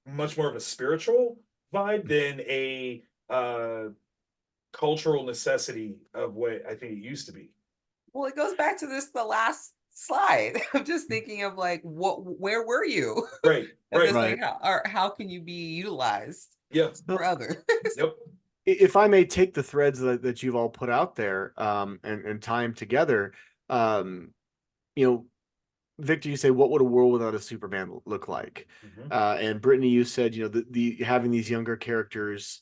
much more of a spiritual vibe than a cultural necessity of what I think it used to be. Well, it goes back to the last slide. I'm just thinking of like, where were you? Right, Of right, this, Right. like, how can you be utilized yeah, for others? yep. If I may take the threads that you've all put out there, and tie them together, um, you know, Victor, you say, what would a world without a Superman look like? And Brittany, you said, you know, the having these younger characters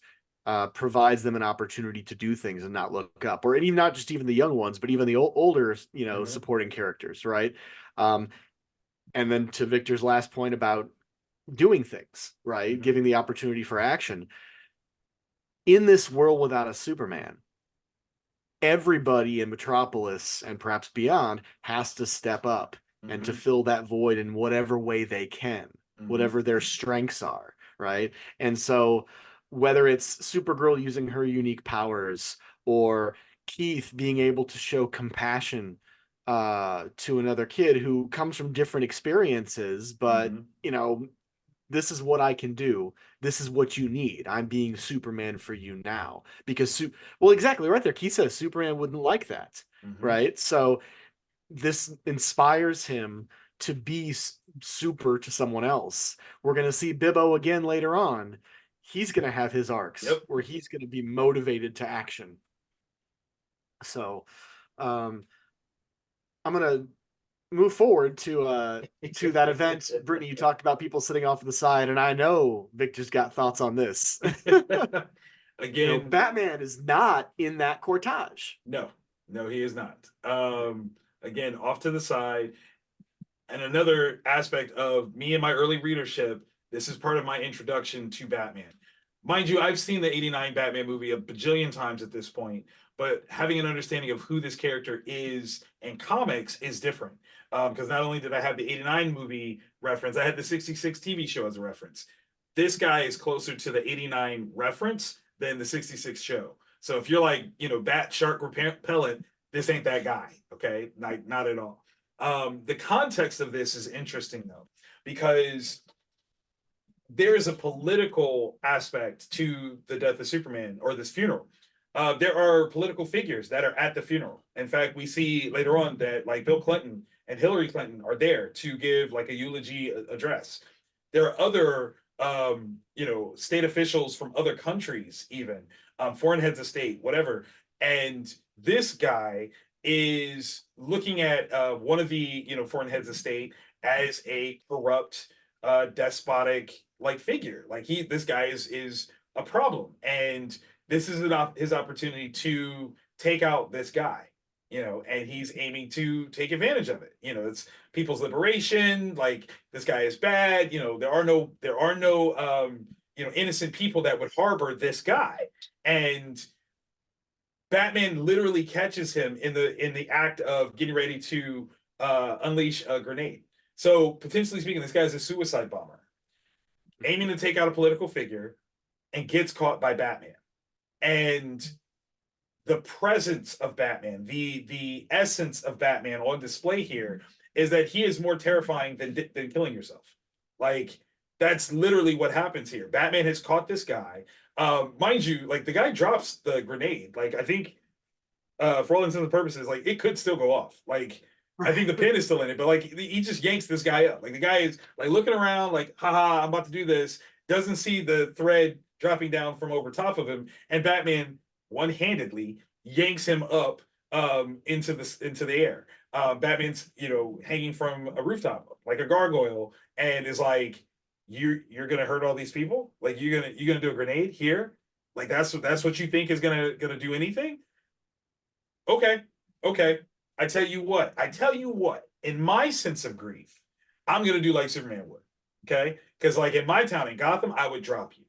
provides them an opportunity to do things and not look up, or even not just even the young ones, but even the older, you know, supporting characters, right? Um, and then to Victor's last point about doing things, right, giving the opportunity for action in this world without a Superman, everybody in Metropolis and perhaps beyond has to step up and to fill that void in whatever way they can, whatever their strengths are, right? And so whether it's Supergirl using her unique powers, or Keith being able to show compassion to another kid who comes from different experiences, but you know, this is what I can do. This is what you need. I'm being Superman for you now. Because, well, exactly right there. Keith says Superman wouldn't like that, right? So this inspires him to be super to someone else. We're going to see Bibbo again later on. He's going to have his arcs Yep. where he's going to be motivated to action. So, I'm going to move forward to that event. Brittany, you talked about people sitting off to the side, and I know Victor's got thoughts on this. You know, Again, Batman is not in that cortege. no, no, he is not. Again, off to the side. And another aspect of me and my early readership, this is part of my introduction to Batman. Mind you, I've seen the 89 Batman movie a bajillion times at this point, but having an understanding of who this character is in comics is different. Because not only did I have the 89 movie reference, I had the 66 TV show as a reference. This guy is closer to the 89 reference than the 66 show. So if you're like, you know, bat shark repellent, this ain't that guy. Okay. Not at all. The context of this is interesting though, because there is a political aspect to the death of Superman, or this funeral. There are political figures that are at the funeral. In fact, we see later on that like Bill Clinton and Hillary Clinton are there to give like a eulogy address. There are other you know, state officials from other countries, even foreign heads of state, whatever. And this guy is looking at one of the, you know, foreign heads of state as a corrupt, despotic like figure. Like this guy is a problem, and this is his opportunity to take out this guy, and he's aiming to take advantage of it. It's people's liberation. Like, this guy is bad. There are no innocent people that would harbor this guy. And Batman literally catches him in the act of getting ready to unleash a grenade. So, potentially speaking, this guy's a suicide bomber, aiming to take out a political figure, and gets caught by Batman. And the presence of Batman, the essence of Batman on display here is that he is more terrifying than killing yourself. Like, that's literally what happens here. Batman has caught this guy. Mind you, like, the guy drops the grenade. Like, I think, for all intents and purposes, like, it could still go off. Like, I think the pin is still in it, but like, he just yanks this guy up. Like, the guy is like looking around, like, haha, I'm about to do this. Doesn't see the thread dropping down from over top of him, and Batman one-handedly yanks him up into the air. Batman's hanging from a rooftop like a gargoyle, and is like, you're gonna hurt all these people? Like, you're gonna do a grenade here? Like, that's what you think is gonna do anything? Okay. I tell you what, in my sense of grief, I'm gonna do like Superman would. Okay, because like in my town in Gotham, I would drop you.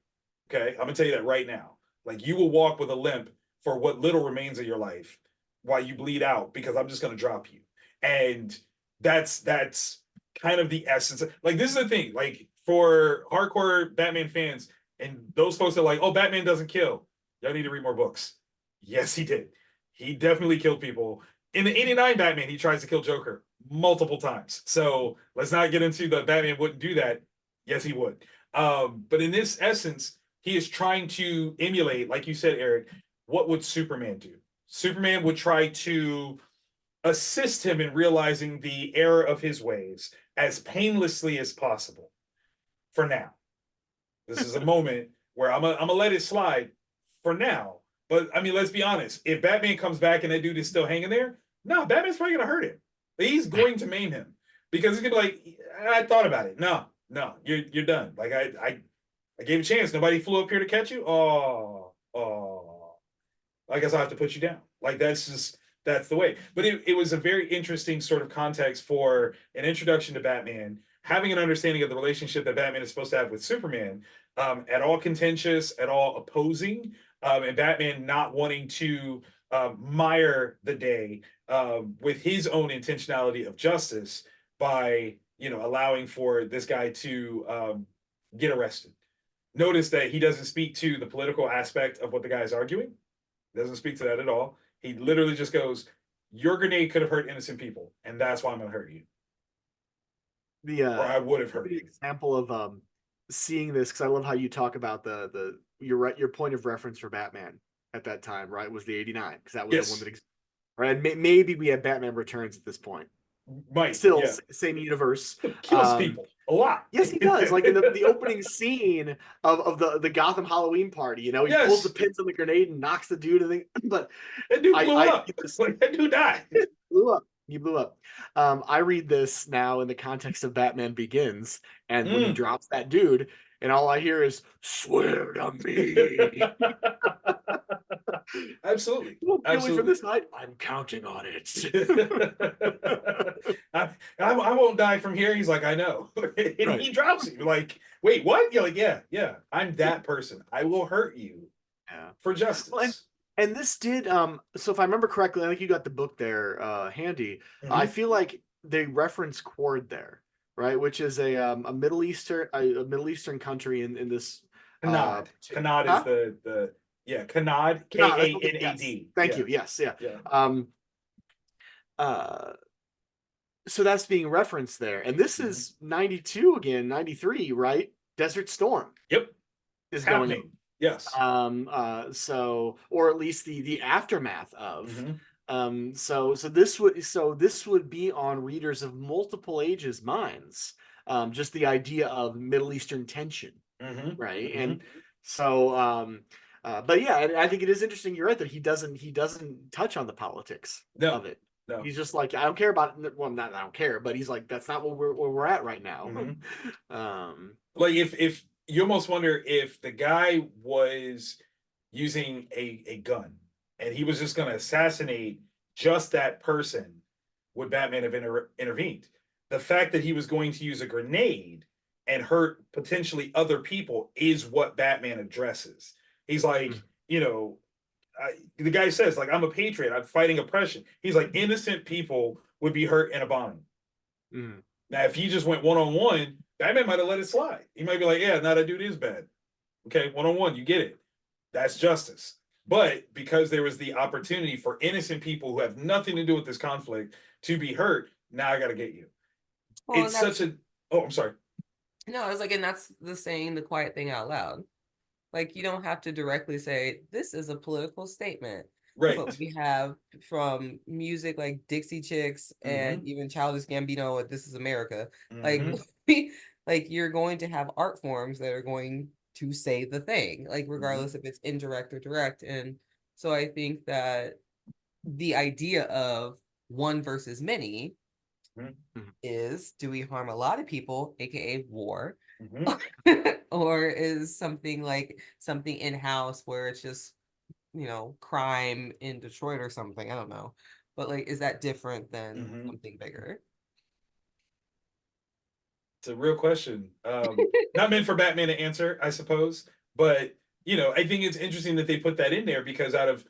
Okay, I'm gonna tell you that right now. Like, you will walk with a limp for what little remains of your life while you bleed out, because I'm just gonna drop you. And that's kind of the essence. Like, this is the thing. Like, for hardcore Batman fans and those folks that are like, oh, Batman doesn't kill, y'all need to read more books. Yes, he did. He definitely killed people. In the '89 Batman, he tries to kill Joker multiple times. So let's not get into the Batman wouldn't do that. Yes, he would. But in this essence, he is trying to emulate, like you said, Eric, what would Superman do? Superman would try to assist him in realizing the error of his ways as painlessly as possible. For now, this is a moment where I'm gonna let it slide for now. But I mean, let's be honest. If Batman comes back and that dude is still hanging there, no, Batman's probably gonna hurt him. He's going to maim him, because he's gonna be like, I thought about it. No, you're done. Like, I gave a chance. Nobody flew up here to catch you. Oh, I guess I'll have to put you down. Like, that's the way. But it was a very interesting sort of context for an introduction to Batman, having an understanding of the relationship that Batman is supposed to have with Superman, at all contentious, at all opposing, and Batman not wanting to mire the day with his own intentionality of justice by allowing for this guy to get arrested. Notice that he doesn't speak to the political aspect of what the guy is arguing. Doesn't speak to that at all. He literally just goes, your grenade could have hurt innocent people, and that's why I'm gonna hurt you. Or I would have hurt you. Example of seeing this, because I love how you talk about your point of reference for Batman at that time, right? Was the '89, because that was the one that existed. Right? Maybe we had Batman Returns at this point. Might still same universe. Kills people a lot. Yes, he does. Like in the opening scene of the Gotham Halloween party, he pulls the pins on the grenade and knocks the dude. And but that dude blew up. Like, that dude died. He blew up. I read this now in the context of Batman Begins, and when he drops that dude, and all I hear is "Swear to me." Absolutely. From this night, I'm counting on it. I won't die from here. He's like, I know. And he drops you. Like, wait, what? You're like, yeah. I'm that person. I will hurt you for justice. Well, and this did, so if I remember correctly, I think you got the book there handy. I feel like they reference Quard there, right? Which is a Middle Eastern country in this. Kanad. Kanad is the Kanad, Kanad. Yes. Thank you. Yes, yeah. So that's being referenced there, and this is 92 again, 93, right? Desert Storm. Yep, is going on. Yes. So, or at least the aftermath of. So this would be on readers of multiple ages' minds. Just the idea of Middle Eastern tension, right? And so, but yeah, I think it is interesting. You're right that he doesn't touch on the politics of it. No. He's just like, I don't care about it. Well, not I don't care, but he's like, that's not where we're at right now. Like if you almost wonder if the guy was using a gun, and he was just going to assassinate just that person, would Batman have intervened? The fact that he was going to use a grenade and hurt potentially other people is what Batman addresses. He's like, you know, the guy says, like, I'm a patriot, I'm fighting oppression. He's like, innocent people would be hurt in a bombing. Now, if he just went one-on-one, Batman might have let it slide. He might be like, yeah, now that dude is bad. Okay, one-on-one, you get it. That's justice. But because there was the opportunity for innocent people who have nothing to do with this conflict to be hurt, now I got to get you. Well, It's such a... Oh, I'm sorry. No, I was like, and that's the saying the quiet thing out loud. Like, you don't have to directly say, this is a political statement. Right. But we have from music like Dixie Chicks and even Childish Gambino with This Is America. Like, like you're going to have art forms that are going to say the thing, like regardless if it's indirect or direct. And so I think that the idea of one versus many is, do we harm a lot of people, aka war, or is something like something in-house where it's just, you know, crime in Detroit or something? I don't know, but like, is that different than something bigger? It's a real question. Not meant for Batman to answer, I suppose, but you know, I think it's interesting that they put that in there, because out of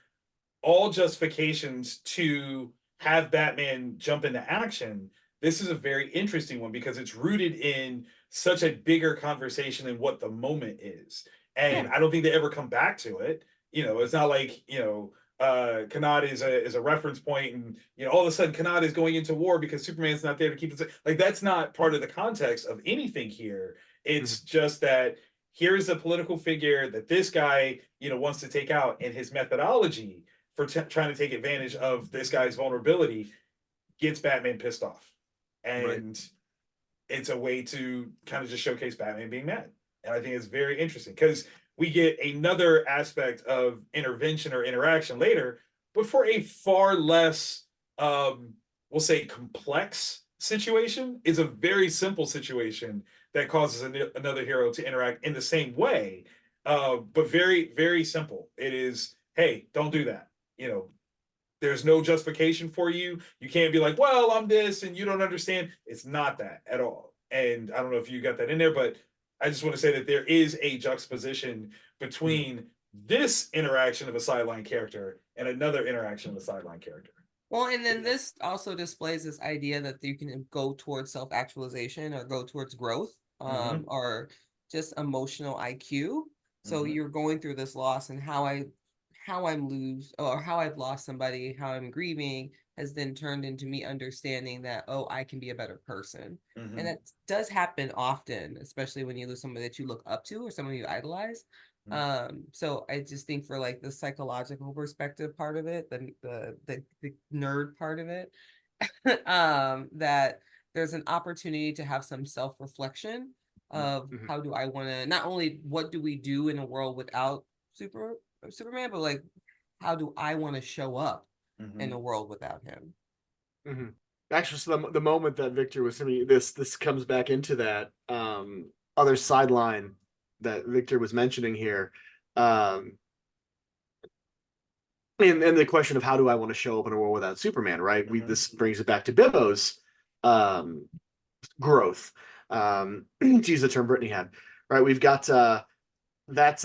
all justifications to have Batman jump into action, this is a very interesting one because it's rooted in such a bigger conversation than what the moment is. And I don't think they ever come back to it. You know, it's not like, you know, Kanad is a reference point, and you know, all of a sudden Kanad is going into war because Superman's not there to keep it. Like, that's not part of the context of anything here. It's just that here's a political figure that this guy, you know, wants to take out, and his methodology for trying to take advantage of this guy's vulnerability gets Batman pissed off. And it's a way to kind of just showcase Batman being mad. And I think it's very interesting because we get another aspect of intervention or interaction later, but for a far less, we'll say, complex situation. Is a very simple situation that causes another hero to interact in the same way, but very, very simple. It is, hey, don't do that. You know, there's no justification for you. You can't be like, well, I'm this and you don't understand. It's not that at all. And I don't know if you got that in there, but I just want to say that there is a juxtaposition between this interaction of a sideline character and another interaction of a sideline character. Well, and then this also displays this idea that you can go towards self-actualization or go towards growth, or just emotional IQ. So you're going through this loss, and how I'm lose, or how I've lost somebody, how I'm grieving, has then turned into me understanding that, oh, I can be a better person. And that does happen often, especially when you lose somebody that you look up to or someone you idolize. So I just think for like the psychological perspective part of it, the nerd part of it, that there's an opportunity to have some self-reflection of how do I want to, not only what do we do in a world without Superman, but like, how do I want to show up in a world without him? Actually, so the moment that Victor was saying this comes back into that other sideline that Victor was mentioning here, and the question of how do I want to show up in a world without Superman, right? This brings it back to Bibbo's growth, to use the term Brittany had, right? We've got that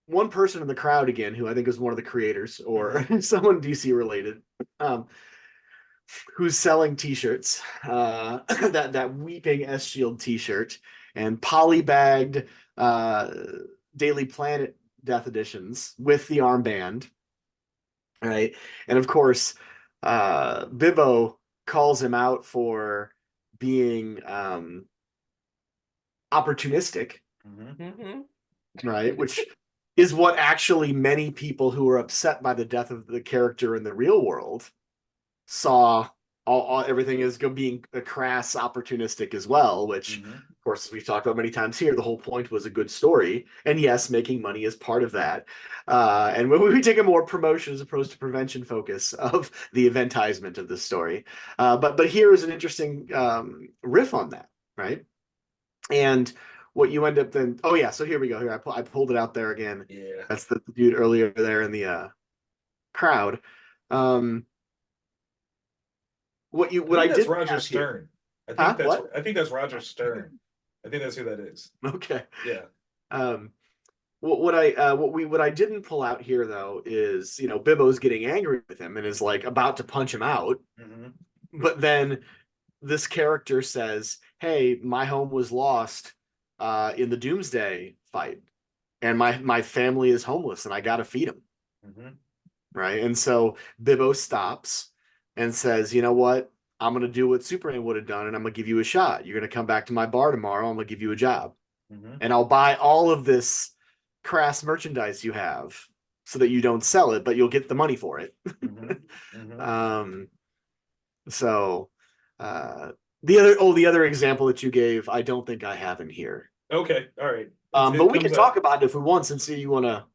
one person in the crowd again, who I think is one of the creators or someone DC related, who's selling T-shirts, that weeping S Shield T-shirt and polybagged Daily Planet Death editions with the armband, right? And of course, Bibbo calls him out for being opportunistic, right? Which is what actually many people who were upset by the death of the character in the real world saw everything as being a crass opportunistic as well, which of course we've talked about many times here. The whole point was a good story, and yes, making money is part of that. And when we take a more promotion as opposed to prevention focus of the eventizement of the story, but here is an interesting riff on that, right? And what you end up then. Oh yeah, so here we go. Here I pulled it out there again. Yeah. That's the dude earlier there in the crowd. Um, I what I think that's didn't Roger have here, Stern. huh? What? I think that's Roger Stern. I think that's who that is. Okay. Yeah. Um, what I didn't pull out here though is Bibbo's getting angry with him and is like about to punch him out, Hmm. but then this character says, "Hey, my home was lost in the Doomsday fight, and my family is homeless, and I got to feed them." Hmm. Right, and so Bibbo stops and says, "You know what? I'm gonna do what Superman would have done, and I'm gonna give you a shot. You're gonna come back to my bar tomorrow. I'm gonna give you a job, Hmm. and I'll buy all of this crass merchandise you have, so that you don't sell it, but you'll get the money for it." Hmm. Hmm. um, so the other example that you gave, I don't think I have in here. Okay. All right. But It we can comes up. talk about it if we want, since you want to.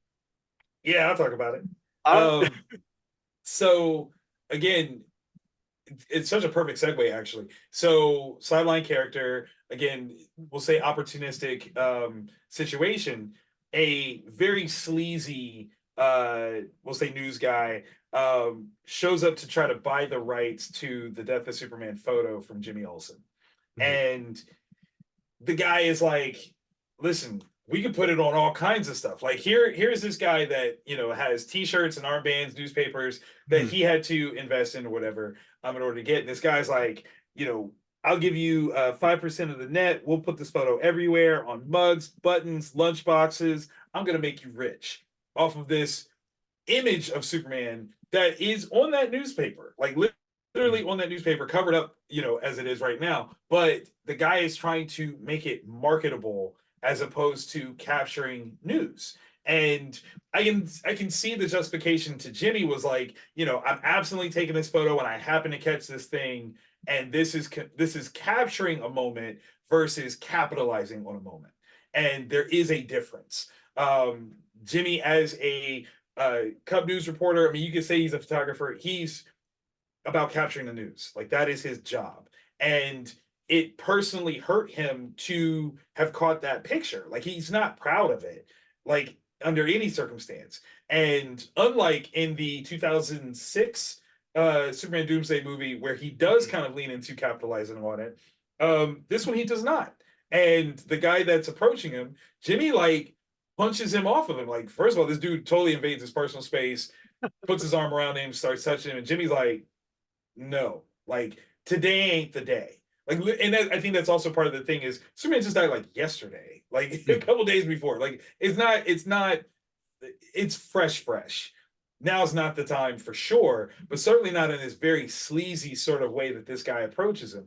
Yeah, I'll talk about it. Uh, So again, it's such a perfect segue actually. So sideline character, again, we'll say opportunistic situation, a very sleazy we'll say news guy shows up to try to buy the rights to the Death of Superman photo from Jimmy Olsen. And the guy is like, listen, we could put it on all kinds of stuff. Like here's this guy that has T-shirts and armbands, newspapers that he had to invest in or whatever in order to get. And this guy's like, I'll give you 5% of the net. We'll put this photo everywhere on mugs, buttons, lunch boxes. I'm gonna make you rich off of this image of Superman that is on that newspaper, like literally on that newspaper, covered up, as it is right now. But the guy is trying to make it marketable as opposed to capturing news. And I can see the justification to Jimmy was like, I'm absolutely taking this photo and I happen to catch this thing, and this is capturing a moment versus capitalizing on a moment, and there is a difference. Jimmy as a Cub news reporter. I mean, you could say he's a photographer. He's about capturing the news. Like that is his job. And it personally hurt him to have caught that picture. Like he's not proud of it, like under any circumstance. And unlike in the 2006 Superman Doomsday movie, where he does kind of lean into capitalizing on it, this one he does not. And the guy that's approaching him, Jimmy, like punches him off of him. Like, first of all, this dude totally invades his personal space, puts his arm around him, starts touching him, and Jimmy's like, no, like today ain't the day. Like, and I think that's also part of the thing is Superman just died like yesterday, like a couple days before. Like, it's fresh. Now's not the time for sure, but certainly not in this very sleazy sort of way that this guy approaches him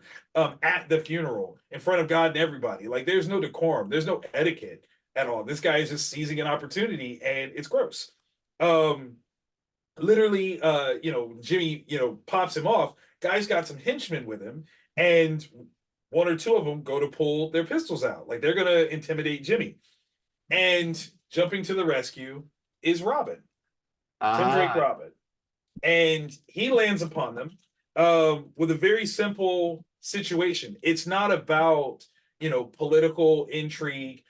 at the funeral in front of God and everybody. Like, there's no decorum, there's no etiquette at all. This guy is just seizing an opportunity, and it's gross. Um, literally Jimmy pops him off. Guy's got some henchmen with him, and one or two of them go to pull their pistols out, like they're gonna intimidate Jimmy. And jumping to the rescue is Robin, Tim Drake ah, Robin, and he lands upon them with a very simple situation. It's not about political intrigue.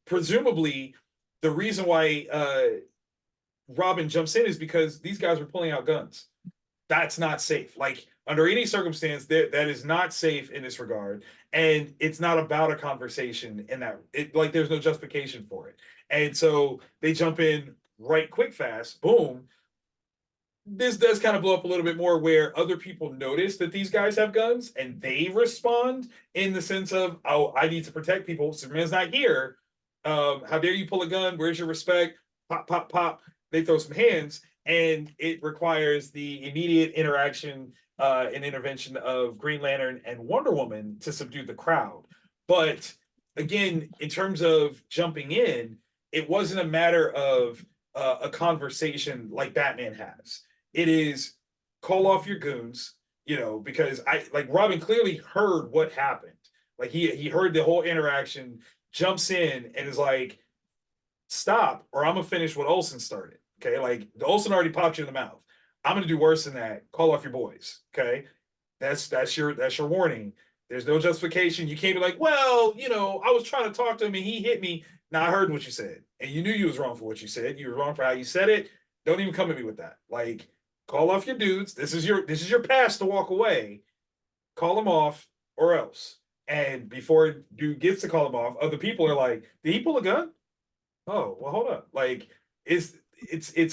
Presumably the reason why Robin jumps in is because these guys were pulling out guns. That's not safe. Like under any circumstance, that is not safe in this regard. And it's not about a conversation in that like there's no justification for it. And so they jump in right quick fast, boom. This does kind of blow up a little bit more where other people notice that these guys have guns and they respond in the sense of, oh, I need to protect people. Superman's not here. How dare you pull a gun? Where's your respect? Pop, pop, pop. They throw some hands, and it requires the immediate interaction and intervention of Green Lantern and Wonder Woman to subdue the crowd. But again, in terms of jumping in, it wasn't a matter of a conversation like Batman has. It is call off your goons, because I like Robin clearly heard what happened. Like he heard the whole interaction, jumps in and is like, stop, or I'm gonna finish what Olsen started. Okay, like the Olsen already popped you in the mouth. I'm gonna do worse than that. Call off your boys. Okay, that's your warning. There's no justification. You can't be like, well, I was trying to talk to him and he hit me. Now I heard what you said, and you knew you was wrong for what you said. You were wrong for how you said it. Don't even come at me with that. Like, call off your dudes. This is your pass to walk away. Call them off, or else. And before dude gets to call him off, other people are like, did he pull a gun? Oh, well, hold up. Like, it's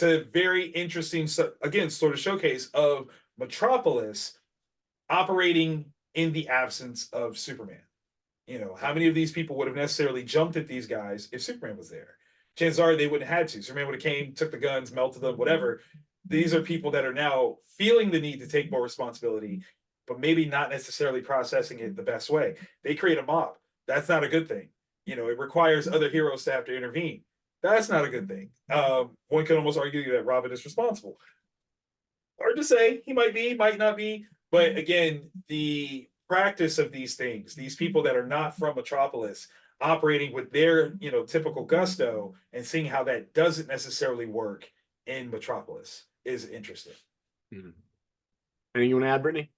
a very interesting, again, sort of showcase of Metropolis operating in the absence of Superman. How many of these people would have necessarily jumped at these guys if Superman was there? Chances are they wouldn't have had to. Superman would have came, took the guns, melted them, whatever. These are people that are now feeling the need to take more responsibility, but maybe not necessarily processing it the best way. They create a mob. That's not a good thing. It requires other heroes to have to intervene. That's not a good thing. One could almost argue that Robin is responsible. Hard to say. He might be, might not be. But again, the practice of these things, these people that are not from Metropolis, operating with their, typical gusto and seeing how that doesn't necessarily work in Metropolis is interesting. Mm-hmm. Anything you want to add, Brittany?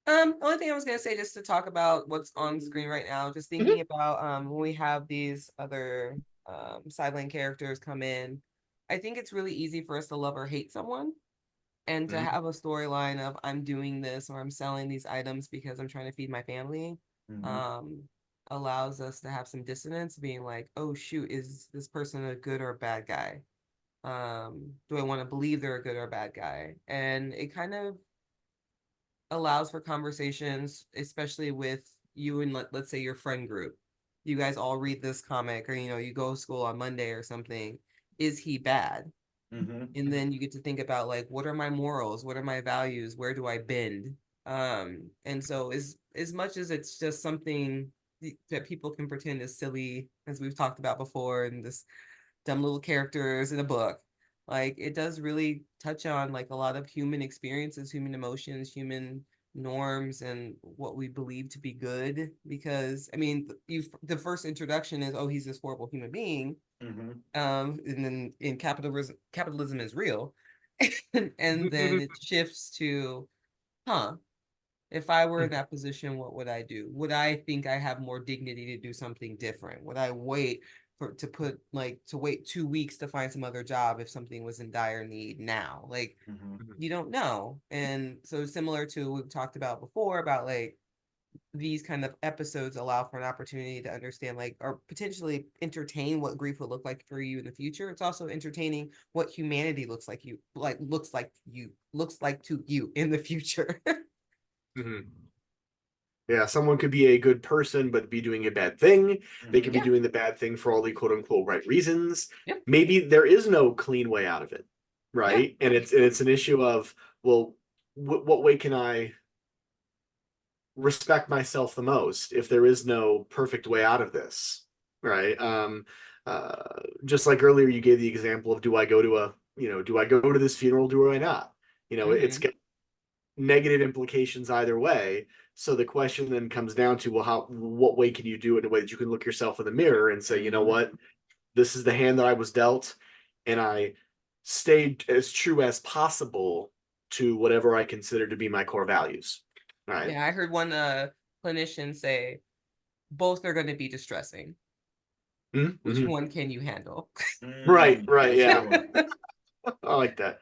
Only thing I was gonna say, just to talk about what's on screen right now, just thinking about when we have these other sideline characters come in, I think it's really easy for us to love or hate someone, and to have a storyline of I'm doing this or I'm selling these items because I'm trying to feed my family, allows us to have some dissonance, being like, oh shoot, is this person a good or a bad guy? Do I want to believe they're a good or a bad guy? And it kind of allows for conversations, especially with you and let's say your friend group. You guys all read this comic, or you go to school on Monday or something. Is he bad? And then you get to think about, like, what are my morals? What are my values? Where do I bend? And so as much as it's just something that people can pretend is silly, as we've talked about before, and this dumb little characters in a book, like, it does really touch on, like, a lot of human experiences, human emotions, human norms, and what we believe to be good. Because I mean, the first introduction is, oh, he's this horrible human being, and then in capitalism is real, and then it shifts to, if I were in that position, what would I do? Would I think I have more dignity to do something different? Would I wait to wait 2 weeks to find some other job if something was in dire need now? Like, you don't know. And so, similar to what we've talked about before, about, like, these kind of episodes allow for an opportunity to understand, like, or potentially entertain what grief would look like for you in the future. It's also entertaining what humanity looks like to you in the future. Yeah, someone could be a good person but be doing a bad thing. They could be doing the bad thing for all the quote unquote right reasons. Maybe there is no clean way out of it, right? And it's an issue of, well, what way can I respect myself the most if there is no perfect way out of this, right? Just like earlier, you gave the example of, do I go to this funeral, do I not? It's got negative implications either way. So the question then comes down to, well, what way can you do it in a way that you can look yourself in the mirror and say, you know what, this is the hand that I was dealt, and I stayed as true as possible to whatever I consider to be my core values. Right. Yeah, I heard one clinician say both are going to be distressing. Which one can you handle? Right, yeah. I like that.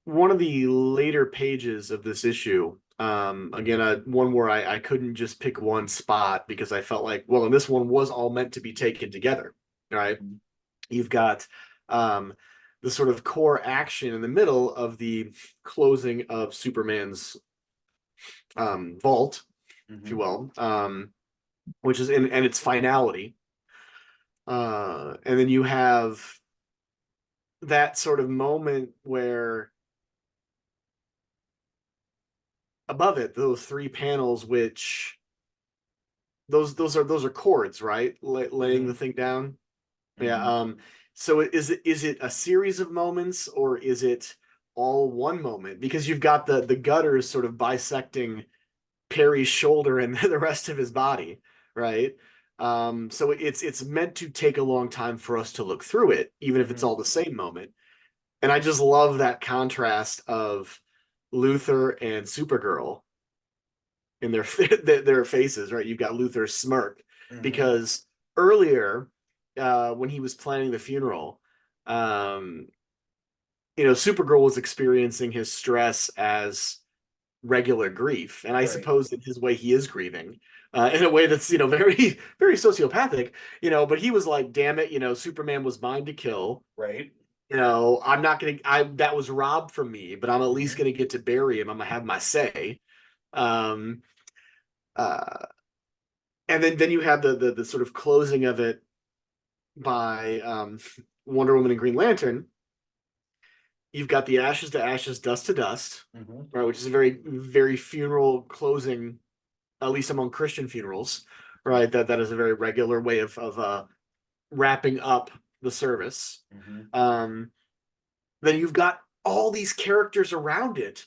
One of the later pages of this issue, again, one where I couldn't just pick one spot, because I felt like, well, and this one was all meant to be taken together, right? You've got the sort of core action in the middle of the closing of Superman's vault, if you will, which is and its finality. And then you have that sort of moment where above it, those three panels, which those are chords, right? Laying the thing down. Yeah. So is it a series of moments, or is it all one moment? Because you've got the gutters sort of bisecting Perry's shoulder and the rest of his body, right? So it's meant to take a long time for us to look through it, even if it's all the same moment. And I just love that contrast of Luthor and Supergirl, in their their faces, right? You've got Luther's smirk Mhm. because earlier, when he was planning the funeral, um, Supergirl was experiencing his stress as regular grief, and I Right. suppose in his way he is grieving. In a way that's very very sociopathic, but he was like, damn it, Superman was mine to kill. Right. I'm not gonna I that was robbed from me, but I'm at least Mhm. gonna get to bury him. I'm gonna have my say. Um uh and then you have the sort of closing of it by Wonder Woman and Green Lantern. You've got the ashes to ashes, dust to dust, Mhm. right, which is a very very funeral closing, at least among Christian funerals, right? That is a very regular way of wrapping up the service. Mhm. Um, then you've got all these characters around it,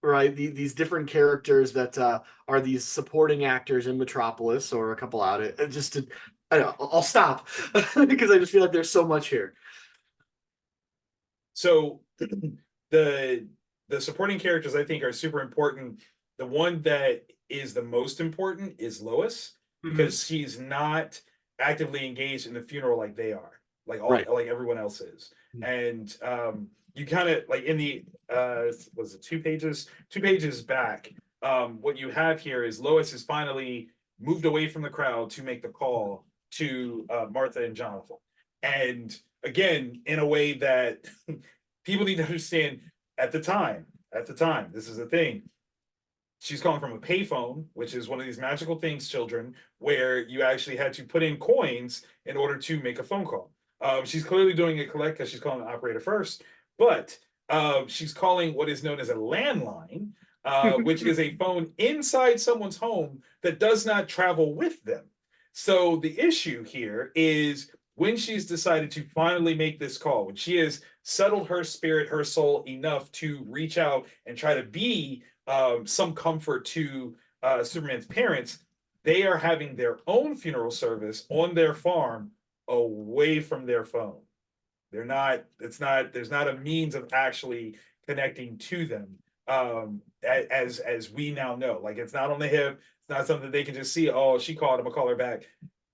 right? These different characters that are these supporting actors in Metropolis or a couple out. I don't know, I'll stop because I just feel like there's so much here. So the the supporting characters I think are super important. The one that is the most important is Lois Mm-hmm. because she's not actively engaged in the funeral like they are, Right. like everyone else is. And you kind of like in the was it 2 pages back. What you have here is Lois has finally moved away from the crowd to make the call to Martha and Jonathan. And again, in a way that people need to understand at the time, this is the thing. She's calling from a payphone, which is one of these magical things, children, where you actually had to put in coins in order to make a phone call. She's clearly doing it collect because she's calling the operator first, but she's calling what is known as a landline, which is a phone inside someone's home that does not travel with them. So the issue here is when she's decided to finally make this call, when she has settled her spirit, her soul enough to reach out and try to be some comfort to Superman's parents, they are having their own funeral service on their farm away from their phone. They're not, it's not, there's not a means of actually connecting to them as we now know. Like it's not on the hip, it's not something they can just see, oh, she called, I'm gonna call her back.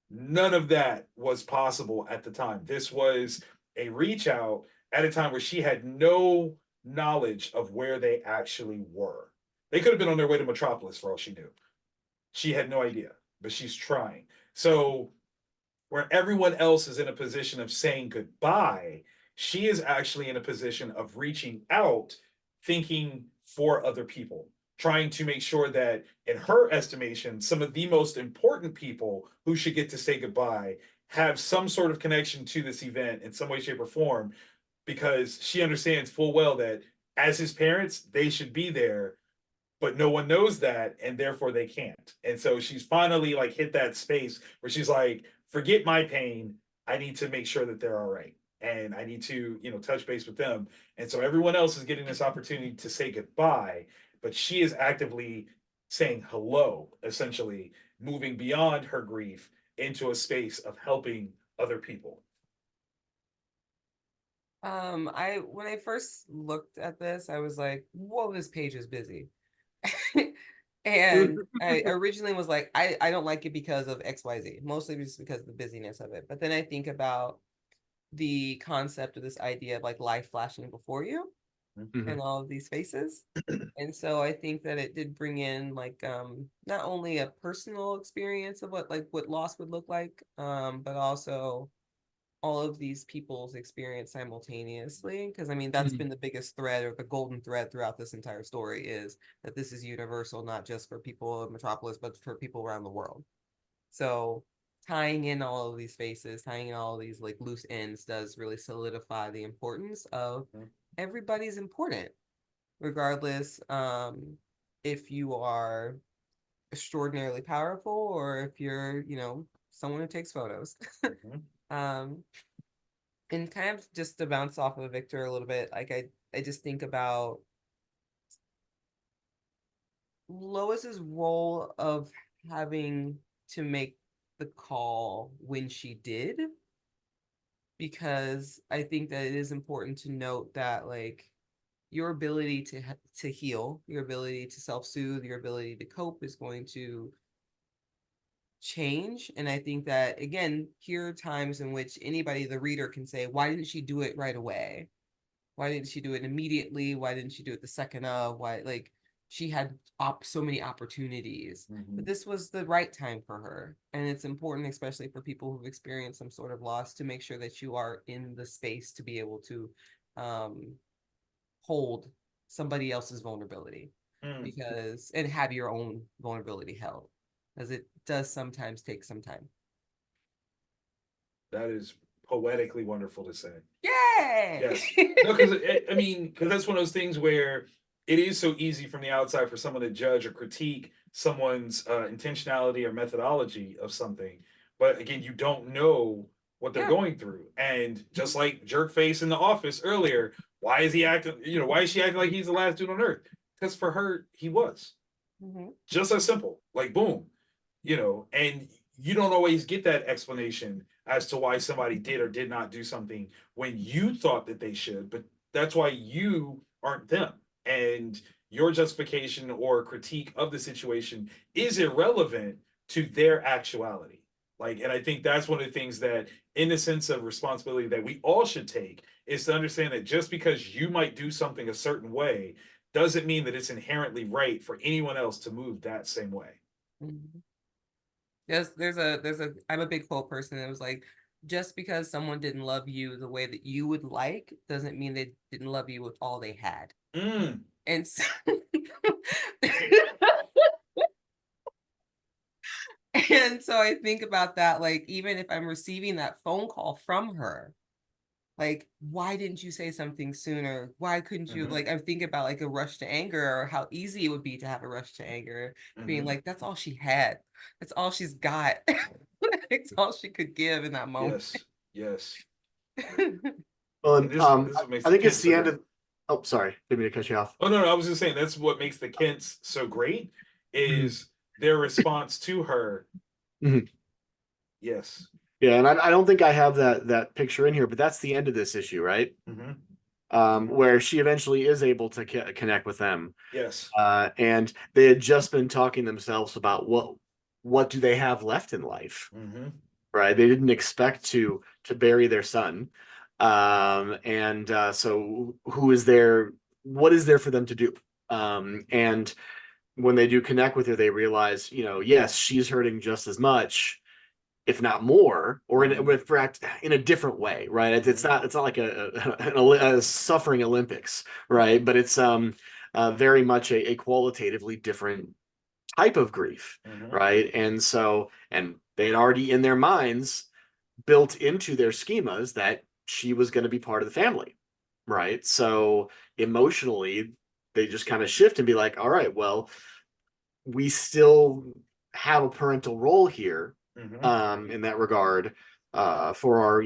None of that was possible at the time. This was a reach out at a time where she had no knowledge of where they actually were. They could have been on their way to Metropolis for all she knew. She had no idea, but she's trying. So, where everyone else is in a position of saying goodbye, she is actually in a position of reaching out, thinking for other people, trying to make sure that, in her estimation, some of the most important people who should get to say goodbye have some sort of connection to this event in some way, shape, or form, because she understands full well that as his parents, they should be there, but no one knows that, and therefore they can't. And so she's finally like hit that space where she's like, forget my pain. I need to make sure that they're all right. And I need to, touch base with them. And so everyone else is getting this opportunity to say goodbye, but she is actively saying hello, essentially moving beyond her grief into a space of helping other people. I when I first looked at this, I was like, whoa, this page is busy. And I originally was like, I don't like it because of XYZ, mostly just because of the busyness of it. But then I think about the concept of this idea of like life flashing before you and all of these faces. And so I think that it did bring in like not only a personal experience of what loss would look like, but also all of these people's experience simultaneously, because I mean that's been the biggest thread or the golden thread throughout this entire story, is that this is universal, not just for people of Metropolis but for people around the world. So tying in all of these faces, tying in all of these like loose ends does really solidify the importance of everybody's important, regardless if you are extraordinarily powerful or if you're someone who takes photos. um and kind of just to bounce off of Victor a little bit, like I just think about Lois's role of having to make the call when she did, because I think that it is important to note that, like, your ability to heal, your ability to self-soothe, your ability to cope is going to change. And I think that, again, here are times in which anybody, the reader, can say, why didn't she do it right away? Why didn't she do it immediately? Why didn't she do it the second of? Why, like, she had so many opportunities, but this was the right time for her. And it's important, especially for people who've experienced some sort of loss, to make sure that you are in the space to be able to hold somebody else's vulnerability, because, and have your own vulnerability held, because it does sometimes take some time. That is poetically wonderful to say. Yay! Yes. No, because I mean, because that's one of those things where it is so easy from the outside for someone to judge or critique someone's intentionality or methodology of something. But again, you don't know what they're going through. And just like Jerkface in The Office earlier, why is he acting, why is she acting like he's the last dude on earth? Because for her, he was. Just as simple. Like, boom. And you don't always get that explanation as to why somebody did or did not do something when you thought that they should, but that's why you aren't them. And your justification or critique of the situation is irrelevant to their actuality. And I think that's one of the things that, in the sense of responsibility, that we all should take, is to understand that just because you might do something a certain way doesn't mean that it's inherently right for anyone else to move that same way. Yes, I'm a big quote person. It was like, just because someone didn't love you the way that you would like doesn't mean they didn't love you with all they had. And so and so I think about that, like, even if I'm receiving that phone call from her, like, why didn't you say something sooner? Why couldn't you? Like, I'm thinking about like a rush to anger, or how easy it would be to have a rush to anger, being like, that's all she had. That's all she's got. It's all she could give in that moment. Yes. Well, And I think it's the end of. Oh, sorry, didn't mean to cut you off. Oh, no, I was just saying that's what makes the Kents so great, is their response to her. Yes. Yeah, and I don't think I have that picture in here, but that's the end of this issue, right? Where she eventually is able to connect with them. Yes. And they had just been talking themselves about what do they have left in life, right? They didn't expect to bury their son, so who is there? What is there for them to do? And when they do connect with her, they realize, yes, she's hurting just as much, if not more, or in a different way, right? It's not like a suffering Olympics, right? But it's very much a qualitatively different type of grief, right? And they had already in their minds built into their schemas that she was going to be part of the family, right? So emotionally, they just kind of shift and be like, all right, well, we still have a parental role here, in that regard, for our,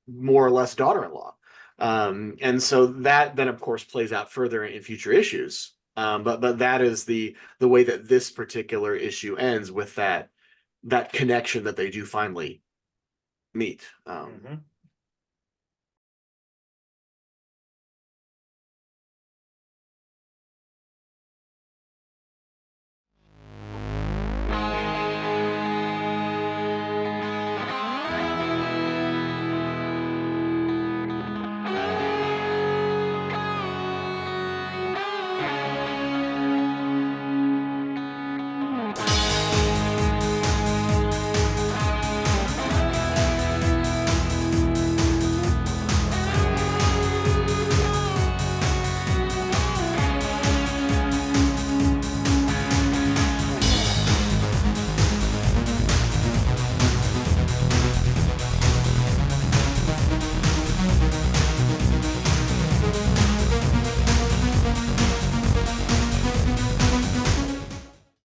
more or less daughter-in-law. And so that then of course plays out further in future issues. But that is the way that this particular issue ends, with that connection that they do finally meet.